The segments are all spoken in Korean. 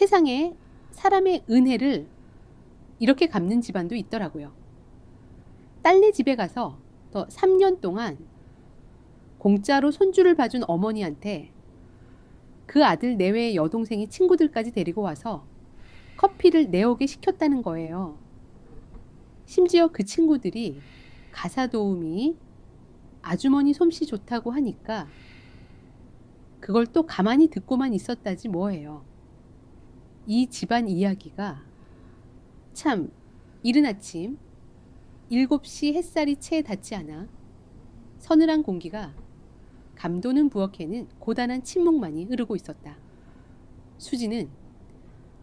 세상에 사람의 은혜를 이렇게 갚는 집안도 있더라고요. 딸네 집에 가서 더 3년 동안 공짜로 손주를 봐준 어머니한테 그 아들 내외의 여동생이 친구들까지 데리고 와서 커피를 내오게 시켰다는 거예요. 심지어 그 친구들이 가사 도우미 아주머니 솜씨 좋다고 하니까 그걸 또 가만히 듣고만 있었다지 뭐예요. 이 집안 이야기가 참 이른 아침 7시 햇살이 채 닿지 않아 서늘한 공기가 감도는 부엌에는 고단한 침묵만이 흐르고 있었다. 수지는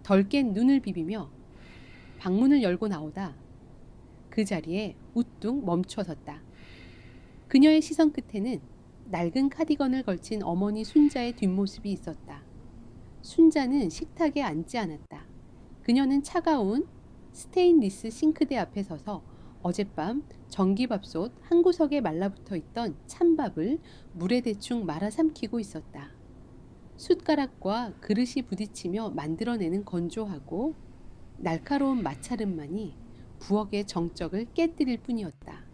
덜 깬 눈을 비비며 방문을 열고 나오다 그 자리에 우뚝 멈춰섰다. 그녀의 시선 끝에는 낡은 카디건을 걸친 어머니 순자의 뒷모습이 있었다. 순자는 식탁에 앉지 않았다. 그녀는 차가운 스테인리스 싱크대 앞에 서서 어젯밤 전기밥솥 한 구석에 말라붙어 있던 찬밥을 물에 대충 말아 삼키고 있었다. 숟가락과 그릇이 부딪히며 만들어내는 건조하고 날카로운 마찰음만이 부엌의 정적을 깨뜨릴 뿐이었다.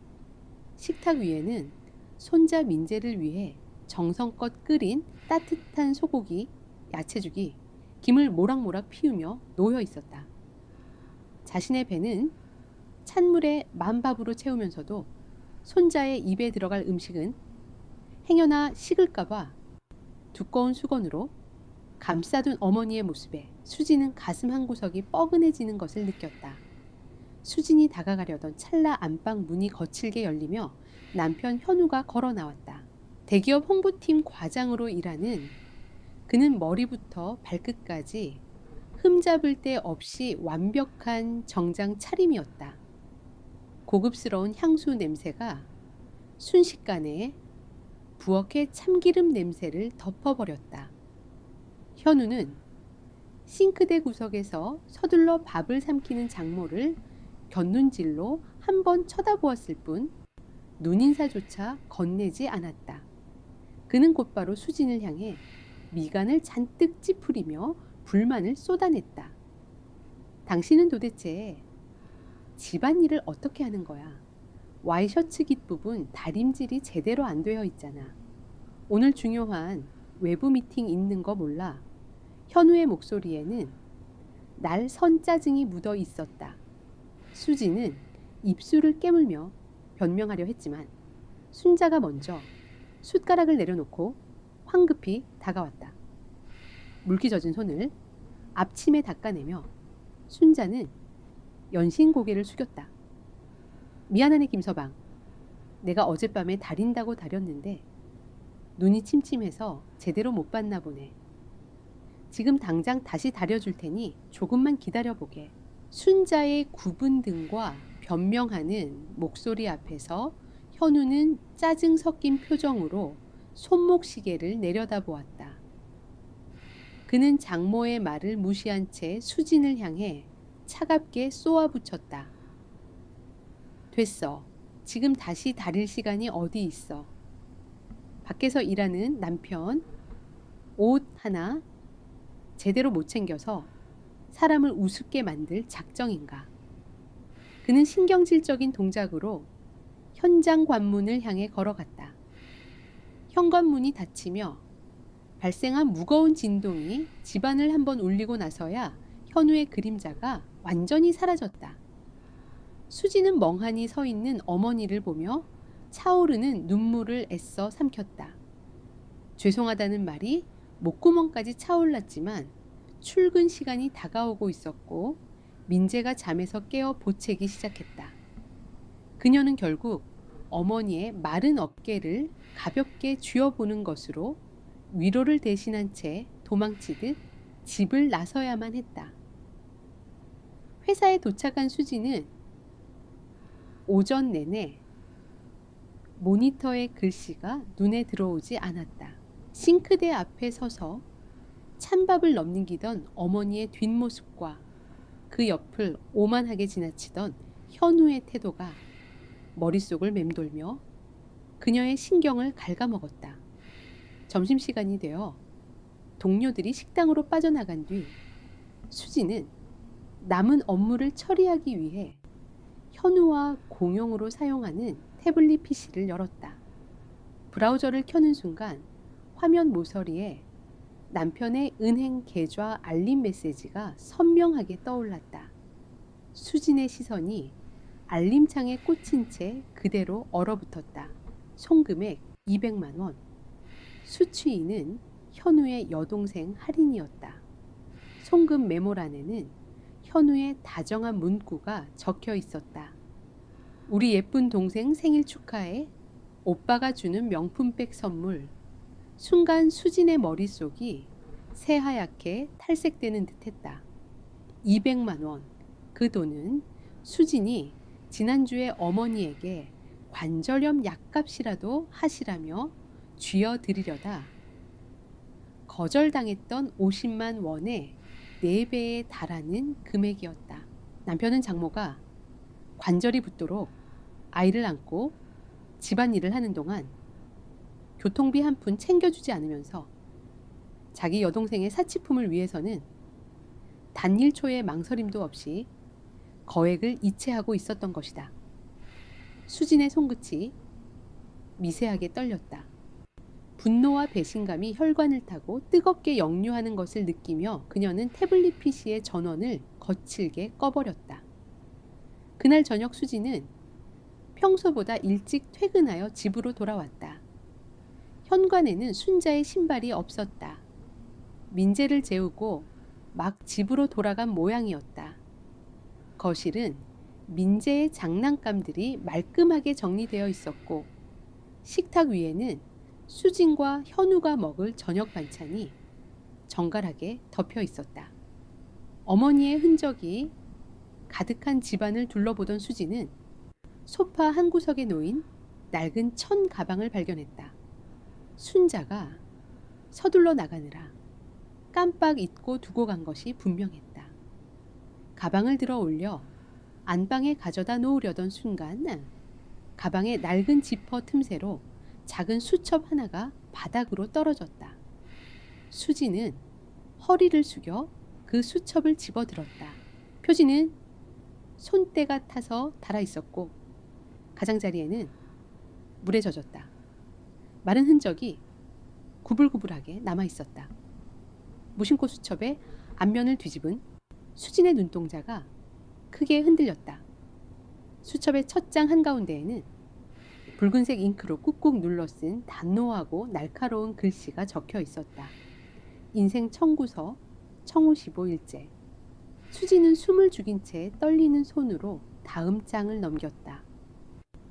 식탁 위에는 손자 민재를 위해 정성껏 끓인 따뜻한 소고기, 야채죽이 김을 모락모락 피우며 놓여 있었다. 자신의 배는 찬물에 만밥으로 채우면서도 손자의 입에 들어갈 음식은 행여나 식을까봐 두꺼운 수건으로 감싸둔 어머니의 모습에 수지는 가슴 한구석이 뻐근해지는 것을 느꼈다. 수진이 다가가려던 찰나 안방 문이 거칠게 열리며 남편 현우가 걸어 나왔다. 대기업 홍보팀 과장으로 일하는 그는 머리부터 발끝까지 흠잡을 데 없이 완벽한 정장 차림이었다. 고급스러운 향수 냄새가 순식간에 부엌의 참기름 냄새를 덮어버렸다. 현우는 싱크대 구석에서 서둘러 밥을 삼키는 장모를 곁눈질로 한 번 쳐다보았을 뿐 눈인사조차 건네지 않았다. 그는 곧바로 수진을 향해 미간을 잔뜩 찌푸리며 불만을 쏟아냈다. 당신은 도대체 집안일을 어떻게 하는 거야? 와이셔츠 깃부분 다림질이 제대로 안 되어 있잖아. 오늘 중요한 외부 미팅 있는 거 몰라? 현우의 목소리에는 날 선 짜증이 묻어 있었다. 수지는 입술을 깨물며 변명하려 했지만 순자가 먼저 숟가락을 내려놓고 황급히 다가왔다. 물기 젖은 손을 앞침에 닦아내며 순자는 연신 고개를 숙였다. 미안하네 김서방. 내가 어젯밤에 다린다고 다렸는데 눈이 침침해서 제대로 못 봤나 보네. 지금 당장 다시 다려줄 테니 조금만 기다려보게. 순자의 굽은 등과 변명하는 목소리 앞에서 현우는 짜증 섞인 표정으로 손목시계를 내려다보았다. 그는 장모의 말을 무시한 채 수진을 향해 차갑게 쏘아붙였다. 됐어. 지금 다시 다릴 시간이 어디 있어. 밖에서 일하는 남편 옷 하나 제대로 못 챙겨서 사람을 우습게 만들 작정인가. 그는 신경질적인 동작으로 현장 관문을 향해 걸어갔다. 현관문이 닫히며 발생한 무거운 진동이 집안을 한번 울리고 나서야 현우의 그림자가 완전히 사라졌다. 수지는 멍하니 서 있는 어머니를 보며 차오르는 눈물을 애써 삼켰다. 죄송하다는 말이 목구멍까지 차올랐지만 출근 시간이 다가오고 있었고 민재가 잠에서 깨어 보채기 시작했다. 그녀는 결국 어머니의 마른 어깨를 가볍게 쥐어보는 것으로 위로를 대신한 채 도망치듯 집을 나서야만 했다. 회사에 도착한 수지는 오전 내내 모니터의 글씨가 눈에 들어오지 않았다. 싱크대 앞에 서서 찬밥을 넘기던 어머니의 뒷모습과 그 옆을 오만하게 지나치던 현우의 태도가 머릿속을 맴돌며 그녀의 신경을 갉아먹었다. 점심시간이 되어 동료들이 식당으로 빠져나간 뒤 수지는 남은 업무를 처리하기 위해 현우와 공용으로 사용하는 태블릿 PC를 열었다. 브라우저를 켜는 순간 화면 모서리에 남편의 은행 계좌 알림 메시지가 선명하게 떠올랐다. 수진의 시선이 알림창에 꽂힌 채 그대로 얼어붙었다. 송금액 200만 원. 수취인은 현우의 여동생 할인이었다. 송금 메모란에는 현우의 다정한 문구가 적혀 있었다. 우리 예쁜 동생 생일 축하해. 오빠가 주는 명품백 선물. 순간 수진의 머릿속이 새하얗게 탈색되는 듯했다. 200만 원. 그 돈은 수진이 지난주에 어머니에게 관절염 약값이라도 하시라며 쥐어드리려다 거절당했던 50만 원의 4배에 달하는 금액이었다. 남편은 장모가 관절이 붓도록 아이를 안고 집안일을 하는 동안 교통비 한 푼 챙겨주지 않으면서 자기 여동생의 사치품을 위해서는 단 1초의 망설임도 없이 거액을 이체하고 있었던 것이다. 수진의 손끝이 미세하게 떨렸다. 분노와 배신감이 혈관을 타고 뜨겁게 역류하는 것을 느끼며 그녀는 태블릿 PC의 전원을 거칠게 꺼버렸다. 그날 저녁 수진은 평소보다 일찍 퇴근하여 집으로 돌아왔다. 현관에는 순자의 신발이 없었다. 민재를 재우고 막 집으로 돌아간 모양이었다. 거실은 민재의 장난감들이 말끔하게 정리되어 있었고 식탁 위에는 수진과 현우가 먹을 저녁 반찬이 정갈하게 덮여 있었다. 어머니의 흔적이 가득한 집안을 둘러보던 수진은 소파 한 구석에 놓인 낡은 천 가방을 발견했다. 순자가 서둘러 나가느라 깜빡 잊고 두고 간 것이 분명했다. 가방을 들어 올려 안방에 가져다 놓으려던 순간 가방의 낡은 지퍼 틈새로 작은 수첩 하나가 바닥으로 떨어졌다. 수지는 허리를 숙여 그 수첩을 집어들었다. 표지는 손때가 타서 달아 있었고 가장자리에는 물에 젖었다. 마른 흔적이 구불구불하게 남아 있었다. 무심코 수첩의 앞면을 뒤집은 수진의 눈동자가 크게 흔들렸다. 수첩의 첫 장 한가운데에는 붉은색 잉크로 꾹꾹 눌러 쓴 단호하고 날카로운 글씨가 적혀 있었다. 인생 청구서 청우시보일제. 수지는 숨을 죽인 채 떨리는 손으로 다음 장을 넘겼다.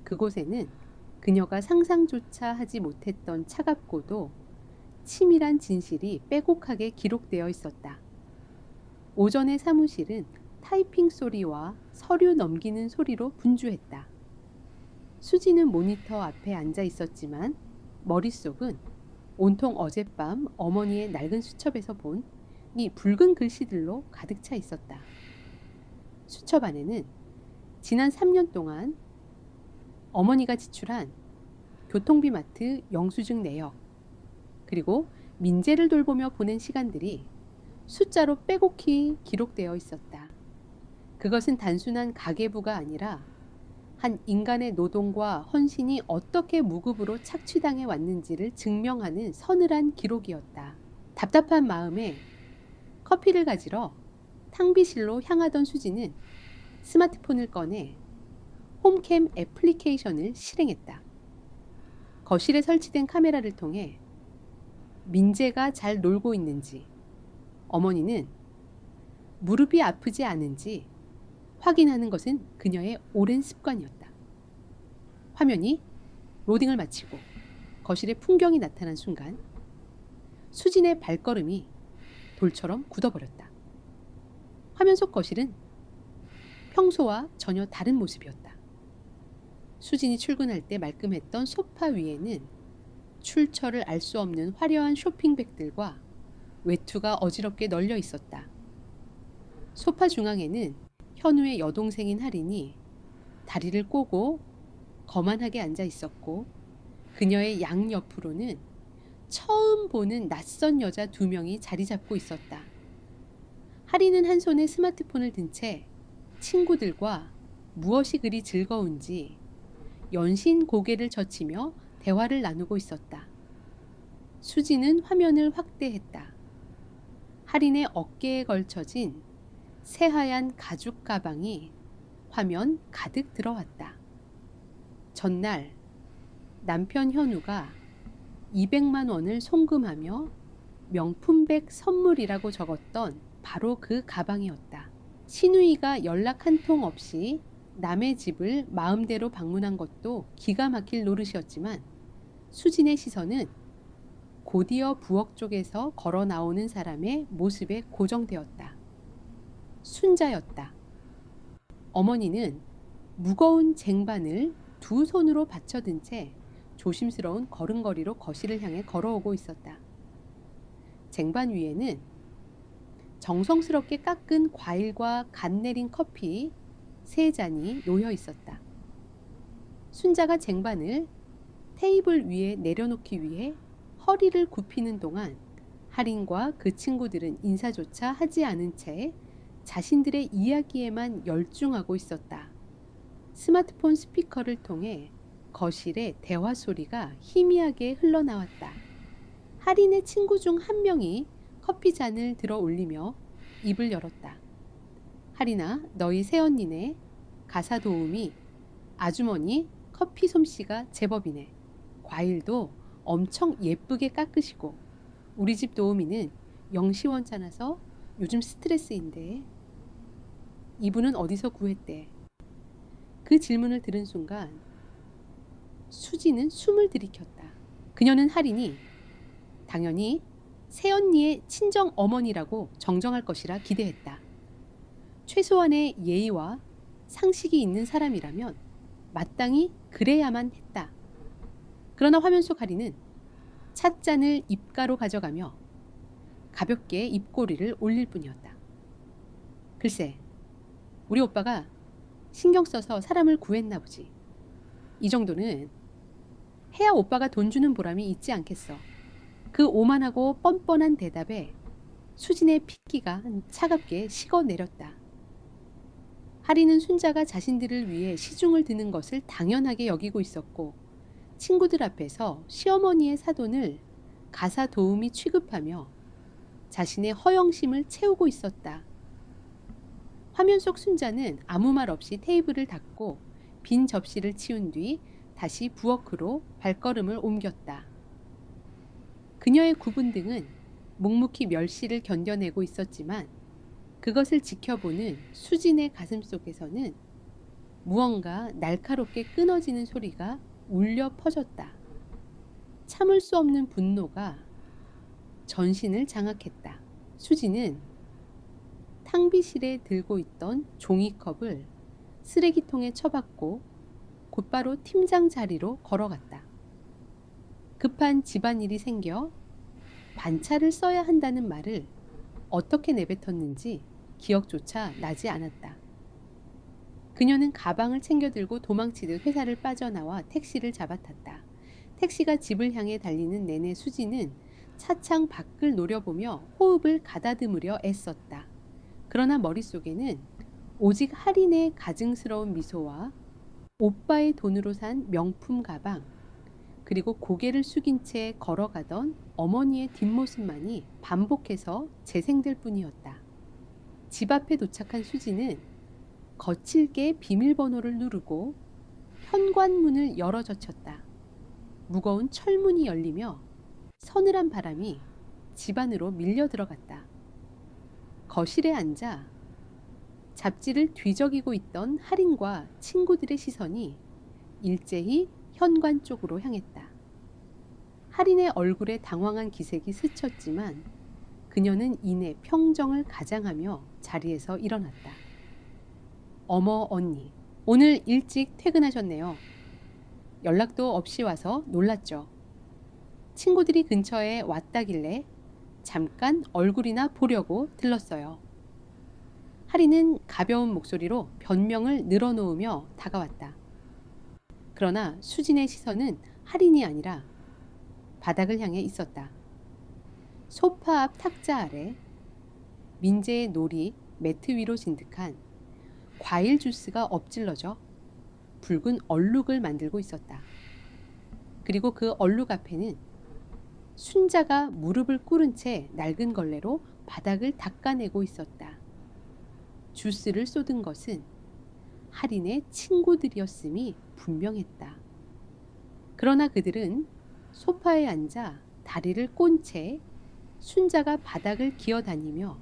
그곳에는 그녀가 상상조차 하지 못했던 차갑고도 치밀한 진실이 빼곡하게 기록되어 있었다. 오전의 사무실은 타이핑 소리와 서류 넘기는 소리로 분주했다. 수지는 모니터 앞에 앉아 있었지만 머릿속은 온통 어젯밤 어머니의 낡은 수첩에서 본 이 붉은 글씨들로 가득 차 있었다. 수첩 안에는 지난 3년 동안 어머니가 지출한 교통비 마트 영수증 내역, 그리고 민재를 돌보며 보낸 시간들이 숫자로 빼곡히 기록되어 있었다. 그것은 단순한 가계부가 아니라 한 인간의 노동과 헌신이 어떻게 무급으로 착취당해 왔는지를 증명하는 서늘한 기록이었다. 답답한 마음에 커피를 가지러 탕비실로 향하던 수지는 스마트폰을 꺼내 홈캠 애플리케이션을 실행했다. 거실에 설치된 카메라를 통해 민재가 잘 놀고 있는지, 어머니는 무릎이 아프지 않은지 확인하는 것은 그녀의 오랜 습관이었다. 화면이 로딩을 마치고 거실에 풍경이 나타난 순간 수진의 발걸음이 돌처럼 굳어버렸다. 화면 속 거실은 평소와 전혀 다른 모습이었다. 수진이 출근할 때 말끔했던 소파 위에는 출처를 알 수 없는 화려한 쇼핑백들과 외투가 어지럽게 널려 있었다. 소파 중앙에는 현우의 여동생인 할인이 다리를 꼬고 거만하게 앉아 있었고 그녀의 양옆으로는 처음 보는 낯선 여자 2명이 자리 잡고 있었다. 하리는 한 손에 스마트폰을 든 채 친구들과 무엇이 그리 즐거운지 연신 고개를 젖히며 대화를 나누고 있었다. 수지는 화면을 확대했다. 하린의 어깨에 걸쳐진 새하얀 가죽 가방이 화면 가득 들어왔다. 전날 남편 현우가 200만 원을 송금하며 명품백 선물이라고 적었던 바로 그 가방이었다. 신우이가 연락 한 통 없이 남의 집을 마음대로 방문한 것도 기가 막힐 노릇이었지만 수진의 시선은 곧이어 부엌 쪽에서 걸어 나오는 사람의 모습에 고정되었다. 순자였다. 어머니는 무거운 쟁반을 두 손으로 받쳐든 채 조심스러운 걸음걸이로 거실을 향해 걸어오고 있었다. 쟁반 위에는 정성스럽게 깎은 과일과 갓 내린 커피 3잔이 놓여 있었다. 순자가 쟁반을 테이블 위에 내려놓기 위해 허리를 굽히는 동안 하린과 그 친구들은 인사조차 하지 않은 채 자신들의 이야기에만 열중하고 있었다. 스마트폰 스피커를 통해 거실에 대화 소리가 희미하게 흘러나왔다. 하린의 친구 중 한 명이 커피 잔을 들어 올리며 입을 열었다. 하린아, 너희 새언니네. 가사 도우미 아주머니 커피 솜씨가 제법이네. 과일도 엄청 예쁘게 깎으시고 우리 집 도우미는 영시원찮아서 요즘 스트레스인데 이분은 어디서 구했대? 그 질문을 들은 순간 수지는 숨을 들이켰다. 그녀는 하린이 당연히 새언니의 친정 어머니라고 정정할 것이라 기대했다. 최소한의 예의와 상식이 있는 사람이라면 마땅히 그래야만 했다. 그러나 화면 속 하린은 찻잔을 입가로 가져가며 가볍게 입꼬리를 올릴 뿐이었다. 글쎄, 우리 오빠가 신경 써서 사람을 구했나 보지. 이 정도는 해야 오빠가 돈 주는 보람이 있지 않겠어. 그 오만하고 뻔뻔한 대답에 수진의 핏기가 차갑게 식어내렸다. 하리는 순자가 자신들을 위해 시중을 드는 것을 당연하게 여기고 있었고 친구들 앞에서 시어머니의 사돈을 가사 도우미 취급하며 자신의 허영심을 채우고 있었다. 화면 속 순자는 아무 말 없이 테이블을 닫고 빈 접시를 치운 뒤 다시 부엌으로 발걸음을 옮겼다. 그녀의 굽은 등은 묵묵히 멸시를 견뎌내고 있었지만 그것을 지켜보는 수진의 가슴 속에서는 무언가 날카롭게 끊어지는 소리가 울려 퍼졌다. 참을 수 없는 분노가 전신을 장악했다. 수진은 탕비실에 들고 있던 종이컵을 쓰레기통에 처박고 곧바로 팀장 자리로 걸어갔다. 급한 집안일이 생겨 반차를 써야 한다는 말을 어떻게 내뱉었는지 기억조차 나지 않았다. 그녀는 가방을 챙겨 들고 도망치듯 회사를 빠져나와 택시를 잡아탔다. 택시가 집을 향해 달리는 내내 수지는 차창 밖을 노려보며 호흡을 가다듬으려 애썼다. 그러나 머릿속에는 오직 할인의 가증스러운 미소와 오빠의 돈으로 산 명품 가방, 그리고 고개를 숙인 채 걸어가던 어머니의 뒷모습만이 반복해서 재생될 뿐이었다. 집 앞에 도착한 수지는 거칠게 비밀번호를 누르고 현관문을 열어젖혔다. 무거운 철문이 열리며 서늘한 바람이 집 안으로 밀려 들어갔다. 거실에 앉아 잡지를 뒤적이고 있던 할인과 친구들의 시선이 일제히 현관 쪽으로 향했다. 할인의 얼굴에 당황한 기색이 스쳤지만 그녀는 이내 평정을 가장하며 자리에서 일어났다. 어머 언니, 오늘 일찍 퇴근하셨네요. 연락도 없이 와서 놀랐죠. 친구들이 근처에 왔다길래 잠깐 얼굴이나 보려고 들렀어요. 할인은 가벼운 목소리로 변명을 늘어놓으며 다가왔다. 그러나 수진의 시선은 할인이 아니라 바닥을 향해 있었다. 소파 앞 탁자 아래 민재의 놀이 매트 위로 진득한 과일 주스가 엎질러져 붉은 얼룩을 만들고 있었다. 그리고 그 얼룩 앞에는 순자가 무릎을 꿇은 채 낡은 걸레로 바닥을 닦아내고 있었다. 주스를 쏟은 것은 할인의 친구들이었음이 분명했다. 그러나 그들은 소파에 앉아 다리를 꼰 채 순자가 바닥을 기어다니며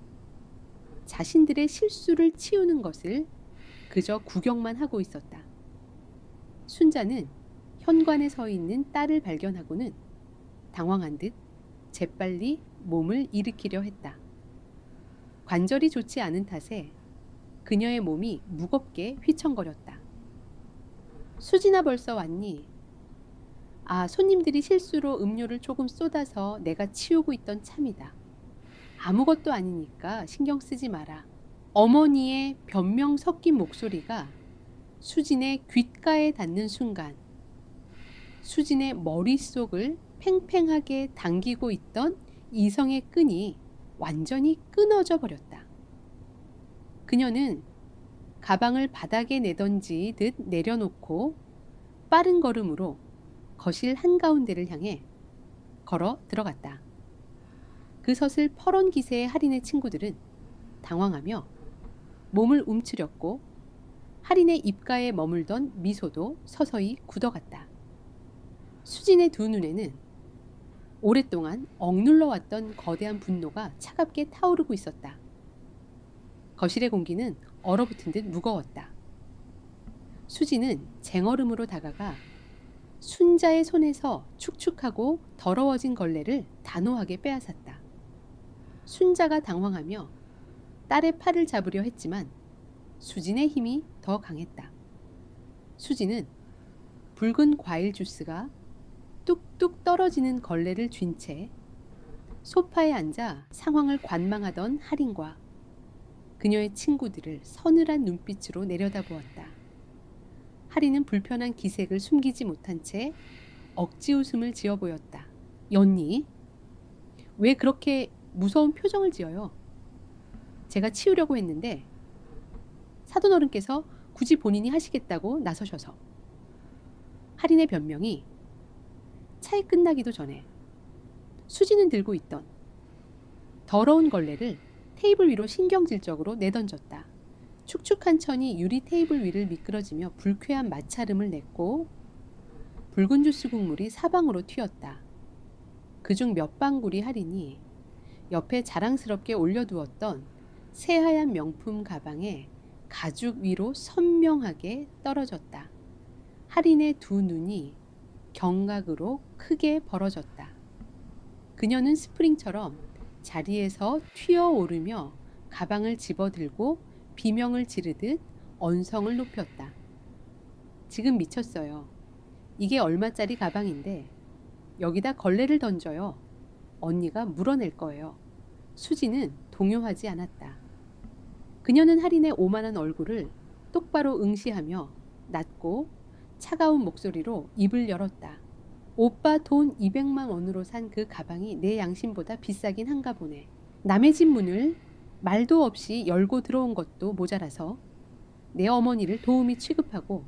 자신들의 실수를 치우는 것을 그저 구경만 하고 있었다. 순자는 현관에 서 있는 딸을 발견하고는 당황한 듯 재빨리 몸을 일으키려 했다. 관절이 좋지 않은 탓에 그녀의 몸이 무겁게 휘청거렸다. 수진아 벌써 왔니? 아, 손님들이 실수로 음료를 조금 쏟아서 내가 치우고 있던 참이다. 아무것도 아니니까 신경 쓰지 마라. 어머니의 변명 섞인 목소리가 수진의 귓가에 닿는 순간 수진의 머릿속을 팽팽하게 당기고 있던 이성의 끈이 완전히 끊어져 버렸다. 그녀는 가방을 바닥에 내던지듯 내려놓고 빠른 걸음으로 거실 한가운데를 향해 걸어 들어갔다. 그 섯을 퍼런 기세의 할인의 친구들은 당황하며 몸을 움츠렸고 할인의 입가에 머물던 미소도 서서히 굳어갔다. 수진의 두 눈에는 오랫동안 억눌러왔던 거대한 분노가 차갑게 타오르고 있었다. 거실의 공기는 얼어붙은 듯 무거웠다. 수진은 쟁얼음으로 다가가 순자의 손에서 축축하고 더러워진 걸레를 단호하게 빼앗았다. 순자가 당황하며 딸의 팔을 잡으려 했지만 수진의 힘이 더 강했다. 수진은 붉은 과일 주스가 뚝뚝 떨어지는 걸레를 쥔 채 소파에 앉아 상황을 관망하던 할인과 그녀의 친구들을 서늘한 눈빛으로 내려다보았다. 할인은 불편한 기색을 숨기지 못한 채 억지 웃음을 지어 보였다. 연니, 왜 그렇게 무서운 표정을 지어요? 제가 치우려고 했는데 사돈어른께서 굳이 본인이 하시겠다고 나서셔서. 할인의 변명이 차에 끝나기도 전에 수지는 들고 있던 더러운 걸레를 테이블 위로 신경질적으로 내던졌다. 축축한 천이 유리 테이블 위를 미끄러지며 불쾌한 마찰음을 냈고 붉은 주스 국물이 사방으로 튀었다. 그중 몇 방울이 할인이 옆에 자랑스럽게 올려두었던 새하얀 명품 가방에 가죽 위로 선명하게 떨어졌다. 할인의 두 눈이 경각으로 크게 벌어졌다. 그녀는 스프링처럼 자리에서 튀어오르며 가방을 집어들고 비명을 지르듯 언성을 높였다. 지금 미쳤어요. 이게 얼마짜리 가방인데 여기다 걸레를 던져요. 언니가 물어낼 거예요. 수지는 동요하지 않았다. 그녀는 할인의 오만한 얼굴을 똑바로 응시하며 낮고 차가운 목소리로 입을 열었다. 오빠 돈 200만 원으로 산 그 가방이 내 양심보다 비싸긴 한가 보네. 남의 집 문을 말도 없이 열고 들어온 것도 모자라서 내 어머니를 도우미 취급하고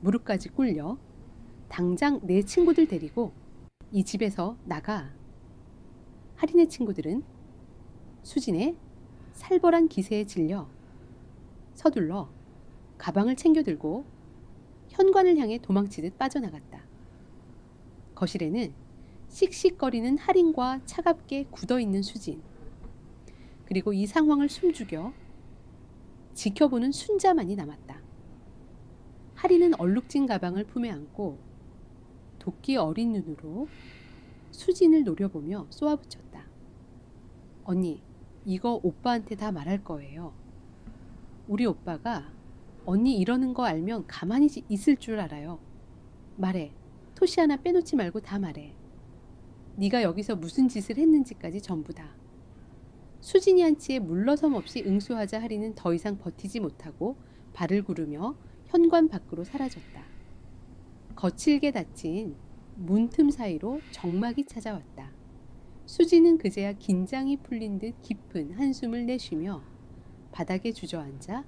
무릎까지 꿇려 당장 내 친구들 데리고 이 집에서 나가. 할인의 친구들은 수진의 살벌한 기세에 질려 서둘러 가방을 챙겨 들고 현관을 향해 도망치듯 빠져나갔다. 거실에는 씩씩거리는 할인과 차갑게 굳어있는 수진, 그리고 이 상황을 숨죽여 지켜보는 순자만이 남았다. 할인은 얼룩진 가방을 품에 안고 도끼 어린 눈으로 수진을 노려보며 쏘아붙였다. 언니, 이거 오빠한테 다 말할 거예요. 우리 오빠가 언니 이러는 거 알면 가만히 있을 줄 알아요. 말해. 토시 하나 빼놓지 말고 다 말해. 네가 여기서 무슨 짓을 했는지까지 전부 다. 수진이 한치에 물러섬 없이 응수하자 할인은 더 이상 버티지 못하고 발을 구르며 현관 밖으로 사라졌다. 거칠게 닫힌 문틈 사이로 정막이 찾아왔다. 수지는 그제야 긴장이 풀린 듯 깊은 한숨을 내쉬며 바닥에 주저앉아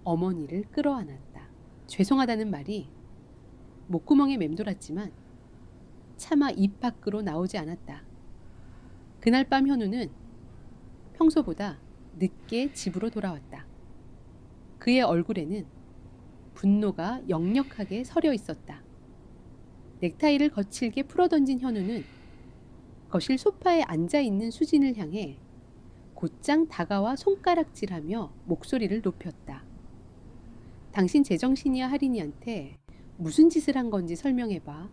어머니를 끌어안았다. 죄송하다는 말이 목구멍에 맴돌았지만 차마 입 밖으로 나오지 않았다. 그날 밤 현우는 평소보다 늦게 집으로 돌아왔다. 그의 얼굴에는 분노가 역력하게 서려 있었다. 넥타이를 거칠게 풀어던진 현우는 거실 소파에 앉아있는 수진을 향해 곧장 다가와 손가락질하며 목소리를 높였다. 당신 제정신이야 할인이한테 무슨 짓을 한 건지 설명해봐.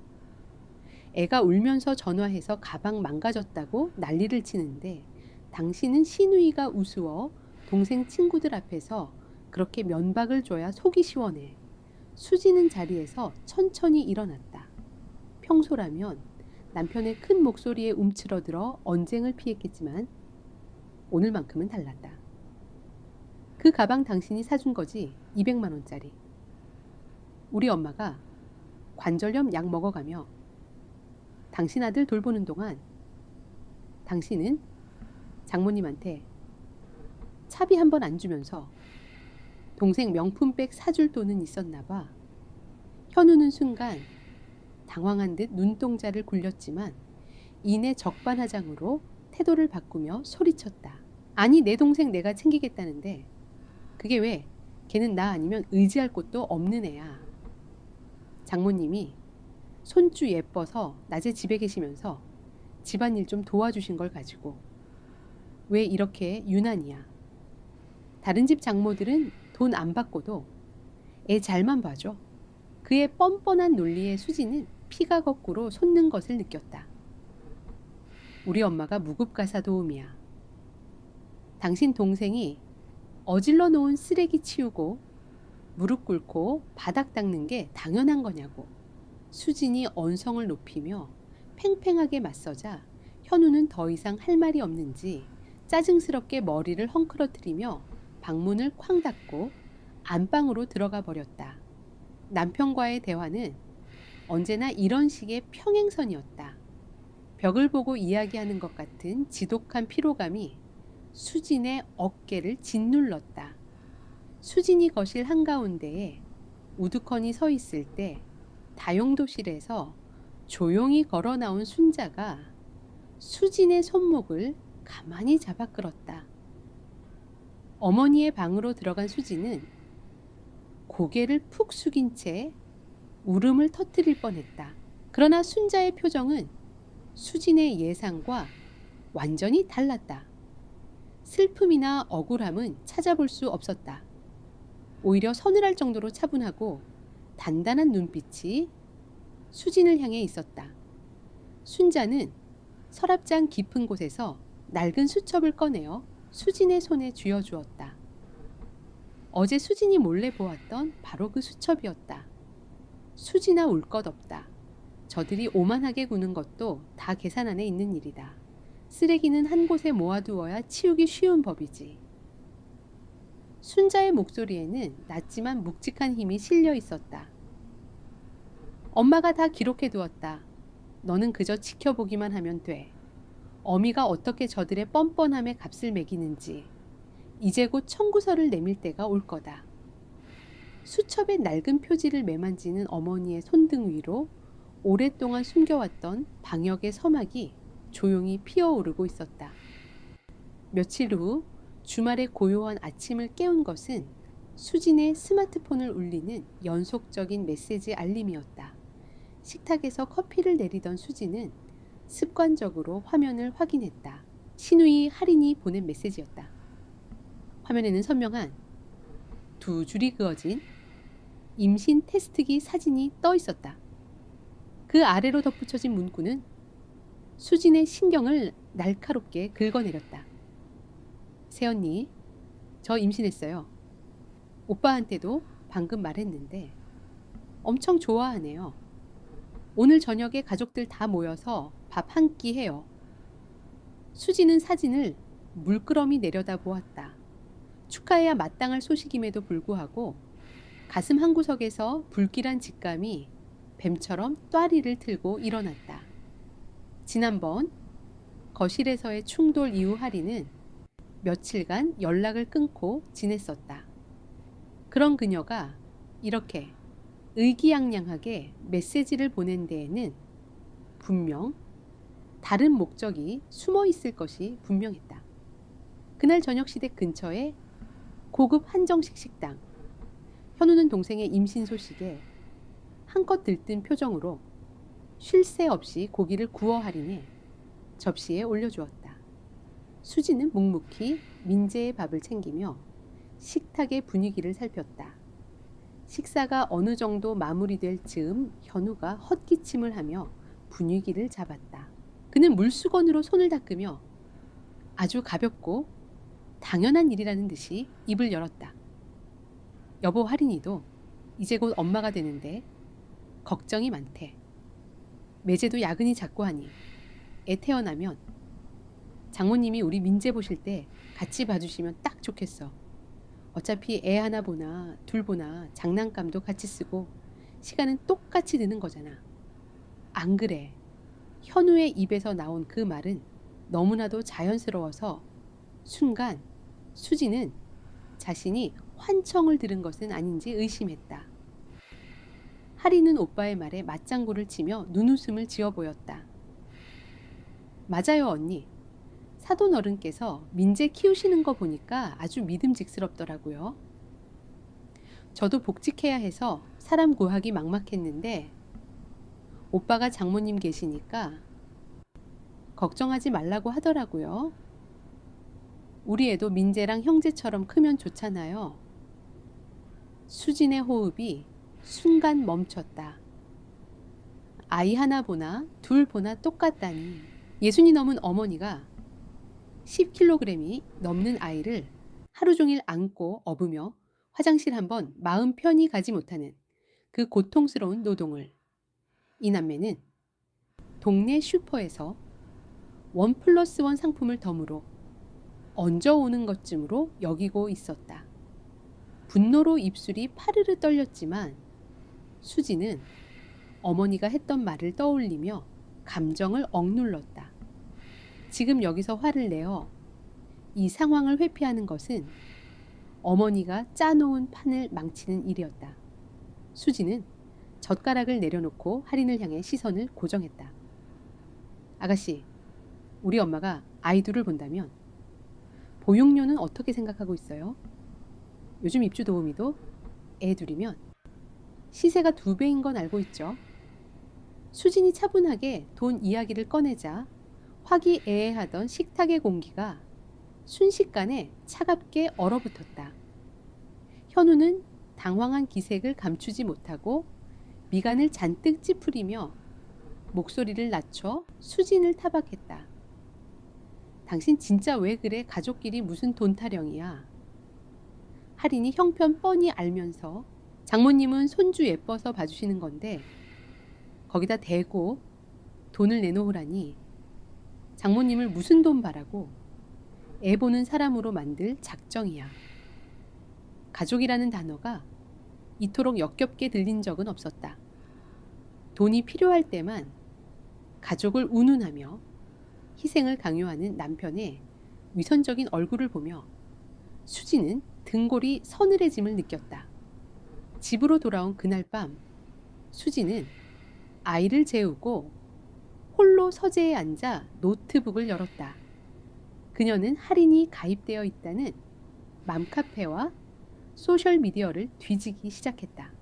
애가 울면서 전화해서 가방 망가졌다고 난리를 치는데 당신은 시누이가 우스워 동생 친구들 앞에서 그렇게 면박을 줘야 속이 시원해. 수지는 자리에서 천천히 일어났다. 평소라면 남편의 큰 목소리에 움츠러들어 언쟁을 피했겠지만 오늘만큼은 달랐다. 그 가방 당신이 사준 거지 200만 원짜리. 우리 엄마가 관절염 약 먹어가며 당신 아들 돌보는 동안 당신은 장모님한테 차비 한 번 안 주면서 동생 명품백 사줄 돈은 있었나 봐. 현우는 순간 당황한 듯 눈동자를 굴렸지만 이내 적반하장으로 태도를 바꾸며 소리쳤다. 아니 내 동생 내가 챙기겠다는데 그게 왜 걔는 나 아니면 의지할 곳도 없는 애야. 장모님이 손주 예뻐서 낮에 집에 계시면서 집안일 좀 도와주신 걸 가지고 왜 이렇게 유난이야. 다른 집 장모들은 돈 안 받고도 애 잘만 봐줘. 그의 뻔뻔한 논리에 수지는 피가 거꾸로 솟는 것을 느꼈다. 우리 엄마가 무급가사 도우미야. 당신 동생이 어질러 놓은 쓰레기 치우고 무릎 꿇고 바닥 닦는 게 당연한 거냐고. 수진이 언성을 높이며 팽팽하게 맞서자 현우는 더 이상 할 말이 없는지 짜증스럽게 머리를 헝클어뜨리며 방문을 쾅 닫고 안방으로 들어가 버렸다. 남편과의 대화는 언제나 이런 식의 평행선이었다. 벽을 보고 이야기하는 것 같은 지독한 피로감이 수진의 어깨를 짓눌렀다. 수진이 거실 한가운데에 우두커니 서 있을 때 다용도실에서 조용히 걸어 나온 순자가 수진의 손목을 가만히 잡아 끌었다. 어머니의 방으로 들어간 수진은 고개를 푹 숙인 채 울음을 터뜨릴 뻔했다. 그러나 순자의 표정은 수진의 예상과 완전히 달랐다. 슬픔이나 억울함은 찾아볼 수 없었다. 오히려 서늘할 정도로 차분하고 단단한 눈빛이 수진을 향해 있었다. 순자는 서랍장 깊은 곳에서 낡은 수첩을 꺼내어 수진의 손에 쥐어주었다. 어제 수진이 몰래 보았던 바로 그 수첩이었다. 수진아 울 것 없다. 저들이 오만하게 구는 것도 다 계산 안에 있는 일이다. 쓰레기는 한 곳에 모아두어야 치우기 쉬운 법이지. 순자의 목소리에는 낮지만 묵직한 힘이 실려 있었다. 엄마가 다 기록해두었다. 너는 그저 지켜보기만 하면 돼. 어미가 어떻게 저들의 뻔뻔함에 값을 매기는지 이제 곧 청구서를 내밀 때가 올 거다. 수첩의 낡은 표지를 매만지는 어머니의 손등 위로 오랫동안 숨겨왔던 방역의 서막이 조용히 피어오르고 있었다. 며칠 후 주말의 고요한 아침을 깨운 것은 수진의 스마트폰을 울리는 연속적인 메시지 알림이었다. 식탁에서 커피를 내리던 수진은 습관적으로 화면을 확인했다. 시누이 할인이 보낸 메시지였다. 화면에는 선명한 두 줄이 그어진 임신 테스트기 사진이 떠 있었다. 그 아래로 덧붙여진 문구는 수진의 신경을 날카롭게 긁어내렸다. 새언니, 저 임신했어요. 오빠한테도 방금 말했는데 엄청 좋아하네요. 오늘 저녁에 가족들 다 모여서 밥 한 끼 해요. 수지는 사진을 물끄러미 내려다 보았다. 축하해야 마땅할 소식임에도 불구하고 가슴 한구석에서 불길한 직감이 뱀처럼 또아리를 틀고 일어났다. 지난번 거실에서의 충돌 이후 하리는 며칠간 연락을 끊고 지냈었다. 그런 그녀가 이렇게 의기양양하게 메시지를 보낸 데에는 분명 다른 목적이 숨어 있을 것이 분명했다. 그날 저녁 시댁 근처에 고급 한정식 식당. 현우는 동생의 임신 소식에 한껏 들뜬 표정으로 쉴 새 없이 고기를 구워 할인해 접시에 올려주었다. 수지는 묵묵히 민재의 밥을 챙기며 식탁의 분위기를 살폈다. 식사가 어느 정도 마무리될 즈음 현우가 헛기침을 하며 분위기를 잡았다. 그는 물수건으로 손을 닦으며 아주 가볍고 당연한 일이라는 듯이 입을 열었다. 여보 할인이도 이제 곧 엄마가 되는데 걱정이 많대. 매제도 야근이 잦고 하니 애 태어나면 장모님이 우리 민재 보실 때 같이 봐주시면 딱 좋겠어. 어차피 애 하나 보나 둘 보나 장난감도 같이 쓰고 시간은 똑같이 드는 거잖아. 안 그래? 현우의 입에서 나온 그 말은 너무나도 자연스러워서 순간 수지는 자신이 환청을 들은 것은 아닌지 의심했다. 하리는 오빠의 말에 맞장구를 치며 눈웃음을 지어 보였다. 맞아요 언니. 사돈 어른께서 민재 키우시는 거 보니까 아주 믿음직스럽더라고요. 저도 복직해야 해서 사람 구하기 막막했는데 오빠가 장모님 계시니까 걱정하지 말라고 하더라고요. 우리 애도 민재랑 형제처럼 크면 좋잖아요. 수진의 호흡이 순간 멈췄다. 아이 하나 보나 둘 보나 똑같다니. 60이 넘은 어머니가 10kg이 넘는 아이를 하루 종일 안고 업으며 화장실 한번 마음 편히 가지 못하는 그 고통스러운 노동을 이 남매는 동네 슈퍼에서 1+1 상품을 덤으로 얹어오는 것쯤으로 여기고 있었다. 분노로 입술이 파르르 떨렸지만 수지는 어머니가 했던 말을 떠올리며 감정을 억눌렀다. 지금 여기서 화를 내어 이 상황을 회피하는 것은 어머니가 짜놓은 판을 망치는 일이었다. 수지는 젓가락을 내려놓고 할인을 향해 시선을 고정했다. 아가씨, 우리 엄마가 아이 둘을 본다면 보육료는 어떻게 생각하고 있어요? 요즘 입주 도우미도 애 둘이면 시세가 2배인 건 알고 있죠. 수진이 차분하게 돈 이야기를 꺼내자 화기애애하던 식탁의 공기가 순식간에 차갑게 얼어붙었다. 현우는 당황한 기색을 감추지 못하고 미간을 잔뜩 찌푸리며 목소리를 낮춰 수진을 타박했다. 당신 진짜 왜 그래? 가족끼리 무슨 돈 타령이야. 할인이 형편 뻔히 알면서 장모님은 손주 예뻐서 봐주시는 건데 거기다 대고 돈을 내놓으라니 장모님을 무슨 돈 바라고 애 보는 사람으로 만들 작정이야. 가족이라는 단어가 이토록 역겹게 들린 적은 없었다. 돈이 필요할 때만 가족을 운운하며 희생을 강요하는 남편의 위선적인 얼굴을 보며 수지는 등골이 서늘해짐을 느꼈다. 집으로 돌아온 그날 밤 수지는 아이를 재우고 홀로 서재에 앉아 노트북을 열었다. 그녀는 할인이 가입되어 있다는 맘카페와 소셜미디어를 뒤지기 시작했다.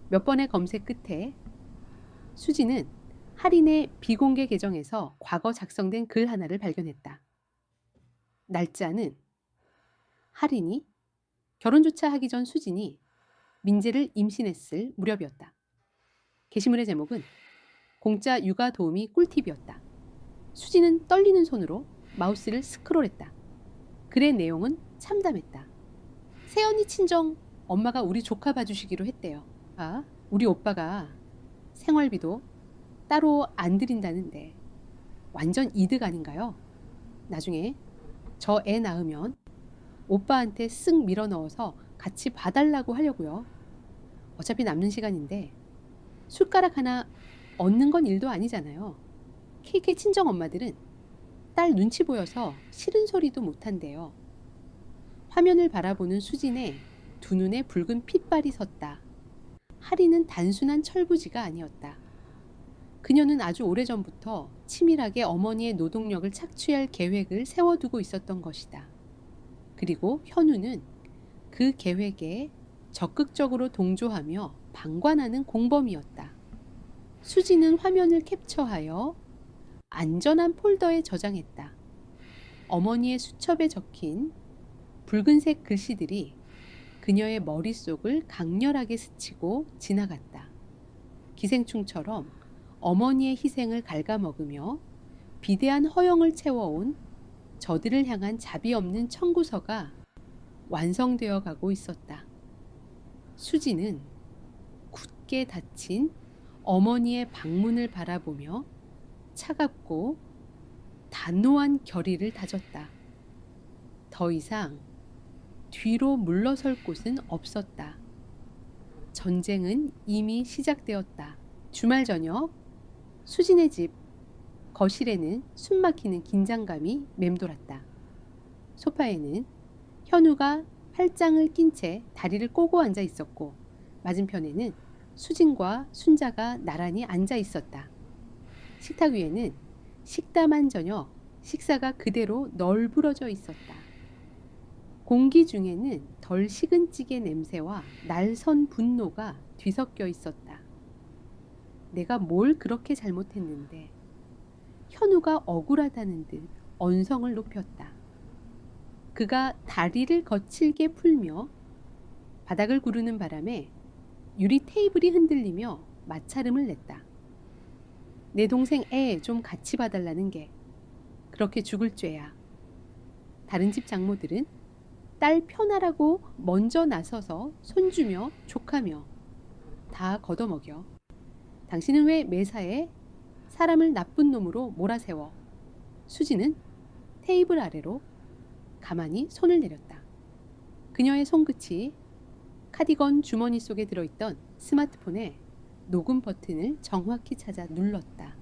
몇 번의 검색 끝에 수지는 할인의 비공개 계정에서 과거 작성된 글 하나를 발견했다. 날짜는 할인이 결혼조차 하기 전 수진이 민재를 임신했을 무렵이었다. 게시물의 제목은 공짜 육아 도우미 꿀팁이었다. 수지는 떨리는 손으로 마우스를 스크롤했다. 글의 내용은 참담했다. 새언니 친정 엄마가 우리 조카 봐주시기로 했대요. 아, 우리 오빠가 생활비도 따로 안 드린다는데 완전 이득 아닌가요? 나중에 저 애 낳으면 오빠한테 쓱 밀어 넣어서 같이 봐달라고 하려고요. 어차피 남는 시간인데 숟가락 하나 얻는 건 일도 아니잖아요. KK 친정 엄마들은 딸 눈치 보여서 싫은 소리도 못한대요. 화면을 바라보는 수진의 두 눈에 붉은 핏발이 섰다. 하리는 단순한 철부지가 아니었다. 그녀는 아주 오래전부터 치밀하게 어머니의 노동력을 착취할 계획을 세워두고 있었던 것이다. 그리고 현우는 그 계획에 적극적으로 동조하며 방관하는 공범이었다. 수지는 화면을 캡처하여 안전한 폴더에 저장했다. 어머니의 수첩에 적힌 붉은색 글씨들이 그녀의 머릿속을 강렬하게 스치고 지나갔다. 기생충처럼 어머니의 희생을 갉아먹으며 비대한 허영을 채워온 저들을 향한 자비 없는 청구서가 완성되어 가고 있었다. 수지는 굳게 닫힌 어머니의 방문을 바라보며 차갑고 단호한 결의를 다졌다. 더 이상 뒤로 물러설 곳은 없었다. 전쟁은 이미 시작되었다. 주말 저녁, 수진의 집 거실에는 숨막히는 긴장감이 맴돌았다. 소파에는 현우가 팔짱을 낀 채 다리를 꼬고 앉아 있었고, 맞은편에는 수진과 순자가 나란히 앉아 있었다. 식탁 위에는 식담한 저녁 식사가 그대로 널브러져 있었다. 공기 중에는 덜 식은 찌개 냄새와 날선 분노가 뒤섞여 있었다. 내가 뭘 그렇게 잘못했는데. 현우가 억울하다는 듯 언성을 높였다. 그가 다리를 거칠게 풀며 바닥을 구르는 바람에 유리 테이블이 흔들리며 마찰음을 냈다. 내 동생 애 좀 같이 봐달라는 게 그렇게 죽을 죄야. 다른 집 장모들은 딸 편하라고 먼저 나서서 손주며 족하며 다 걷어먹여. 당신은 왜 매사에 사람을 나쁜 놈으로 몰아세워? 수지는 테이블 아래로 가만히 손을 내렸다. 그녀의 손끝이 카디건 주머니 속에 들어있던 스마트폰의 녹음 버튼을 정확히 찾아 눌렀다.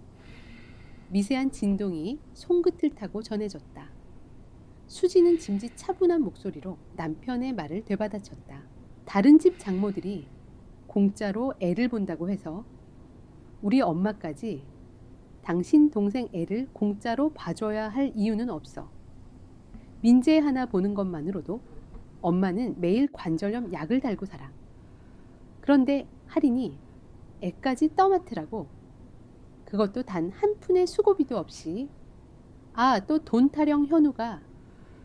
미세한 진동이 손끝을 타고 전해졌다. 수지는 짐짓 차분한 목소리로 남편의 말을 되받아쳤다. 다른 집 장모들이 공짜로 애를 본다고 해서 우리 엄마까지 당신 동생 애를 공짜로 봐줘야 할 이유는 없어. 민재 하나 보는 것만으로도 엄마는 매일 관절염 약을 달고 살아. 그런데 할인이 애까지 떠맡으라고, 그것도 단 한 푼의 수고비도 없이. 또 돈 타령 현우가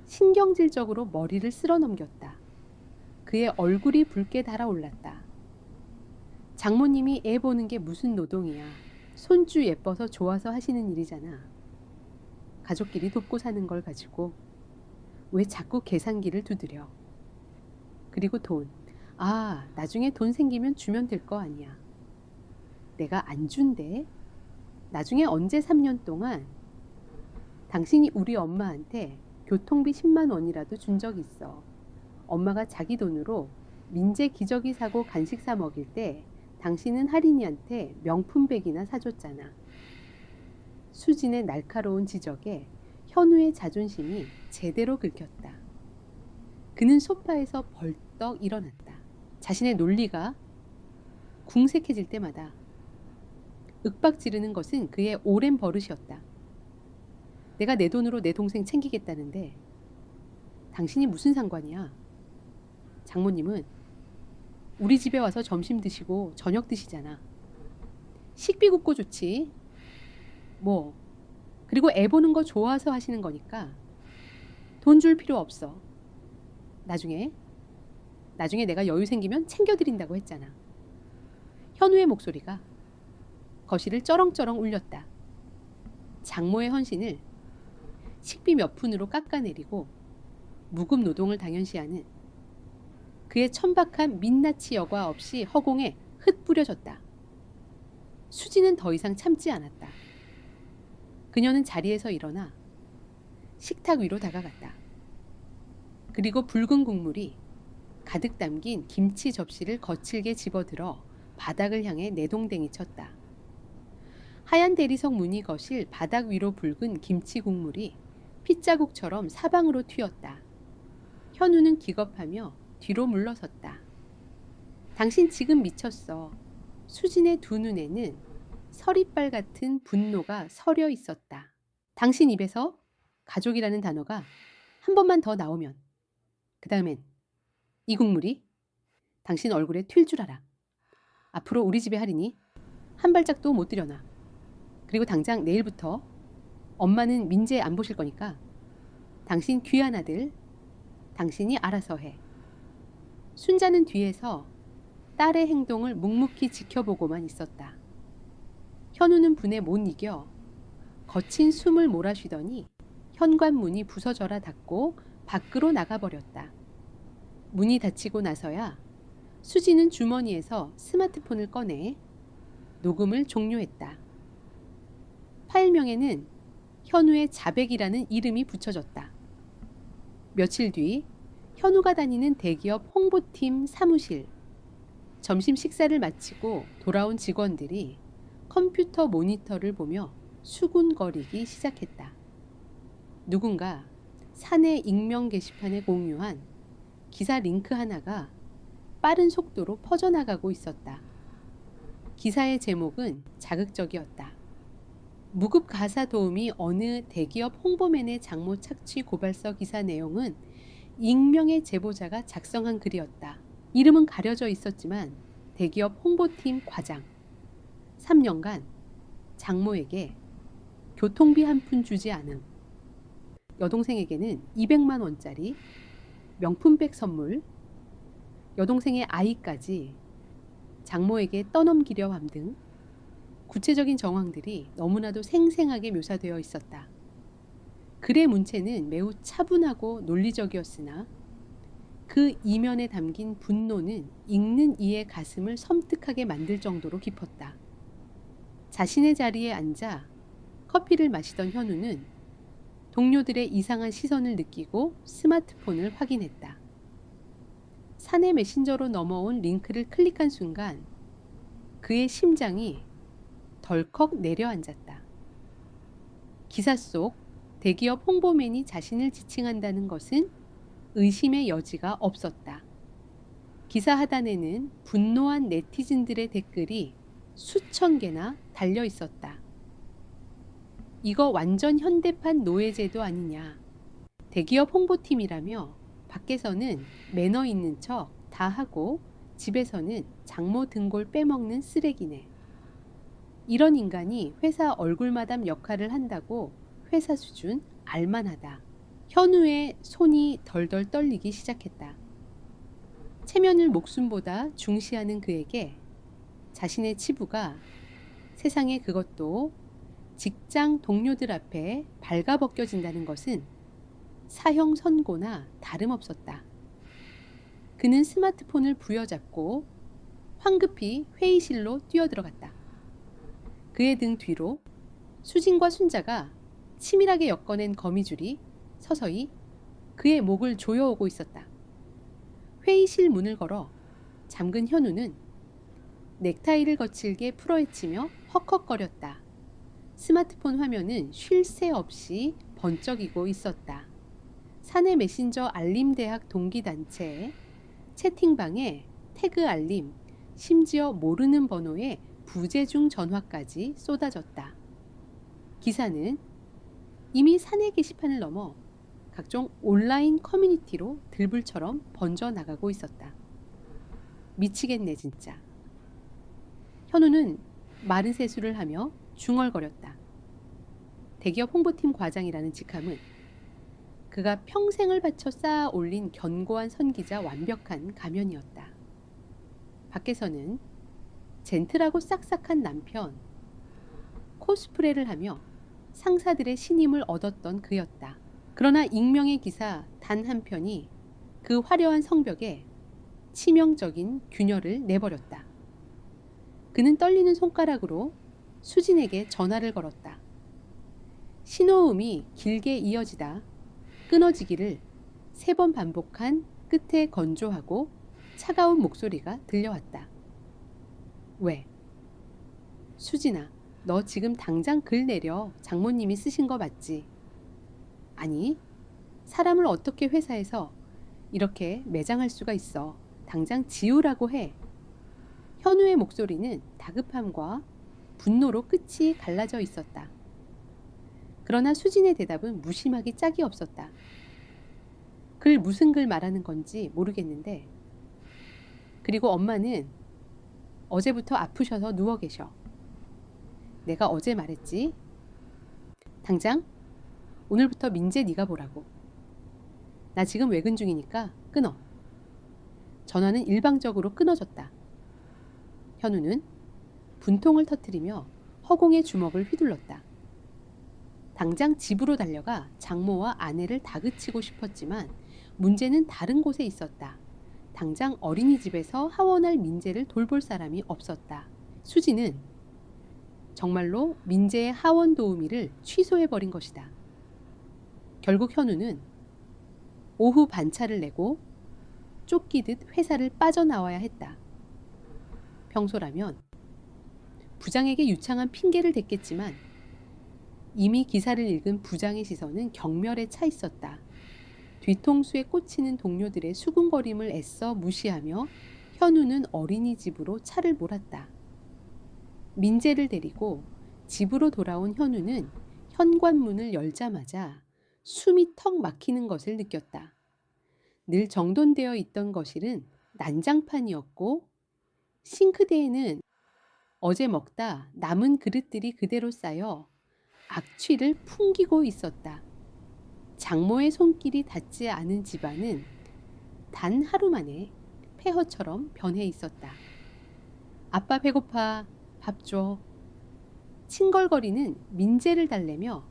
신경질적으로 머리를 쓸어 넘겼다. 그의 얼굴이 붉게 달아올랐다. 장모님이 애 보는 게 무슨 노동이야. 손주 예뻐서 좋아서 하시는 일이잖아. 가족끼리 돕고 사는 걸 가지고 왜 자꾸 계산기를 두드려. 그리고 돈. 나중에 돈 생기면 주면 될 거 아니야. 내가 안 준대. 나중에 언제 3년 동안 당신이 우리 엄마한테 교통비 10만 원이라도 준 적 있어. 엄마가 자기 돈으로 민재 기저귀 사고 간식 사 먹일 때 당신은 할인이한테 명품백이나 사줬잖아. 수진의 날카로운 지적에 현우의 자존심이 제대로 긁혔다. 그는 소파에서 벌떡 일어났다. 자신의 논리가 궁색해질 때마다 윽박 지르는 것은 그의 오랜 버릇이었다. 내가 내 돈으로 내 동생 챙기겠다는데 당신이 무슨 상관이야? 장모님은 우리 집에 와서 점심 드시고 저녁 드시잖아. 식비 굽고 좋지. 그리고 애 보는 거 좋아서 하시는 거니까 돈 줄 필요 없어. 나중에 내가 여유 생기면 챙겨드린다고 했잖아. 현우의 목소리가 거실을 쩌렁쩌렁 울렸다. 장모의 헌신을 식비 몇 푼으로 깎아내리고 무급 노동을 당연시하는 그의 천박한 민낯이 여과 없이 허공에 흩뿌려졌다. 수지는 더 이상 참지 않았다. 그녀는 자리에서 일어나 식탁 위로 다가갔다. 그리고 붉은 국물이 가득 담긴 김치 접시를 거칠게 집어들어 바닥을 향해 내동댕이 쳤다. 하얀 대리석 무늬 거실 바닥 위로 붉은 김치 국물이 핏자국처럼 사방으로 튀었다. 현우는 기겁하며 뒤로 물러섰다. 당신 지금 미쳤어. 수진의 두 눈에는 서리빨 같은 분노가 서려 있었다. 당신 입에서 가족이라는 단어가 한 번만 더 나오면 그 다음엔 이 국물이 당신 얼굴에 튈 줄 알아. 앞으로 우리 집에 할인이 한 발짝도 못 들여놔. 그리고 당장 내일부터 엄마는 민재 안 보실 거니까 당신 귀한 아들 당신이 알아서 해. 순자는 뒤에서 딸의 행동을 묵묵히 지켜보고만 있었다. 현우는 분에 못 이겨 거친 숨을 몰아쉬더니 현관문이 부서져라 닫고 밖으로 나가버렸다. 문이 닫히고 나서야 수지는 주머니에서 스마트폰을 꺼내 녹음을 종료했다. 파일명에는 현우의 자백이라는 이름이 붙여졌다. 며칠 뒤 현우가 다니는 대기업 홍보팀 사무실. 점심 식사를 마치고 돌아온 직원들이 컴퓨터 모니터를 보며 수군거리기 시작했다. 누군가 사내 익명 게시판에 공유한 기사 링크 하나가 빠른 속도로 퍼져나가고 있었다. 기사의 제목은 자극적이었다. 무급 가사 도우미 어느 대기업 홍보맨의 장모 착취 고발서 기사 내용은 익명의 제보자가 작성한 글이었다. 이름은 가려져 있었지만 대기업 홍보팀 과장. 3년간 장모에게 교통비 한 푼 주지 않음. 여동생에게는 200만 원짜리 명품백 선물, 여동생의 아이까지 장모에게 떠넘기려 함 등 구체적인 정황들이 너무나도 생생하게 묘사되어 있었다. 글의 문체는 매우 차분하고 논리적이었으나 그 이면에 담긴 분노는 읽는 이의 가슴을 섬뜩하게 만들 정도로 깊었다. 자신의 자리에 앉아 커피를 마시던 현우는 동료들의 이상한 시선을 느끼고 스마트폰을 확인했다. 사내 메신저로 넘어온 링크를 클릭한 순간 그의 심장이 덜컥 내려앉았다. 기사 속 대기업 홍보맨이 자신을 지칭한다는 것은 의심의 여지가 없었다. 기사 하단에는 분노한 네티즌들의 댓글이 수천 개나 달려 있었다. 이거 완전 현대판 노예제도 아니냐. 대기업 홍보팀이라며 밖에서는 매너 있는 척 다 하고 집에서는 장모 등골 빼먹는 쓰레기네. 이런 인간이 회사 얼굴마담 역할을 한다고 회사 수준 알만하다. 현우의 손이 덜덜 떨리기 시작했다. 체면을 목숨보다 중시하는 그에게 자신의 치부가 세상에 그것도 직장 동료들 앞에 발가벗겨진다는 것은 사형 선고나 다름없었다. 그는 스마트폰을 부여잡고 황급히 회의실로 뛰어들어갔다. 그의 등 뒤로 수진과 순자가 치밀하게 엮어낸 거미줄이 서서히 그의 목을 조여오고 있었다. 회의실 문을 걸어 잠근 현우는 넥타이를 거칠게 풀어헤치며 헉헉거렸다. 스마트폰 화면은 쉴 새 없이 번쩍이고 있었다. 사내 메신저 알림 대학 동기단체에 채팅방에 태그 알림, 심지어 모르는 번호의 부재중 전화까지 쏟아졌다. 기사는 이미 사내 게시판을 넘어 각종 온라인 커뮤니티로 들불처럼 번져나가고 있었다. 미치겠네 진짜. 현우는 마른 세수를 하며 중얼거렸다. 대기업 홍보팀 과장이라는 직함은 그가 평생을 바쳐 쌓아 올린 견고한 선기자 완벽한 가면이었다. 밖에서는 젠틀하고 싹싹한 남편, 코스프레를 하며 상사들의 신임을 얻었던 그였다. 그러나 익명의 기사 단 한 편이 그 화려한 성벽에 치명적인 균열을 내버렸다. 그는 떨리는 손가락으로 수진에게 전화를 걸었다. 신호음이 길게 이어지다 끊어지기를 3번 반복한 끝에 건조하고 차가운 목소리가 들려왔다. 왜? 수진아, 너 지금 당장 글 내려. 장모님이 쓰신 거 맞지? 아니, 사람을 어떻게 회사에서 이렇게 매장할 수가 있어. 당장 지우라고 해. 현우의 목소리는 다급함과 분노로 끝이 갈라져 있었다. 그러나 수진의 대답은 무심하기 짝이 없었다. 무슨 글 말하는 건지 모르겠는데, 그리고 엄마는 어제부터 아프셔서 누워 계셔. 내가 어제 말했지. 당장 오늘부터 민재 네가 보라고. 나 지금 외근 중이니까 끊어. 전화는 일방적으로 끊어졌다. 현우는 분통을 터뜨리며 허공에 주먹을 휘둘렀다. 당장 집으로 달려가 장모와 아내를 다그치고 싶었지만 문제는 다른 곳에 있었다. 당장 어린이집에서 하원할 민재를 돌볼 사람이 없었다. 수지는 정말로 민재의 하원 도우미를 취소해버린 것이다. 결국 현우는 오후 반차를 내고 쫓기듯 회사를 빠져나와야 했다. 평소라면 부장에게 유창한 핑계를 댔겠지만 이미 기사를 읽은 부장의 시선은 경멸에 차 있었다. 뒤통수에 꽂히는 동료들의 수군거림을 애써 무시하며 현우는 어린이집으로 차를 몰았다. 민재를 데리고 집으로 돌아온 현우는 현관문을 열자마자 숨이 턱 막히는 것을 느꼈다. 늘 정돈되어 있던 거실은 난장판이었고 싱크대에는 어제 먹다 남은 그릇들이 그대로 쌓여 악취를 풍기고 있었다. 장모의 손길이 닿지 않은 집안은 단 하루 만에 폐허처럼 변해 있었다. 아빠 배고파. 밥 줘. 칭걸거리는 민재를 달래며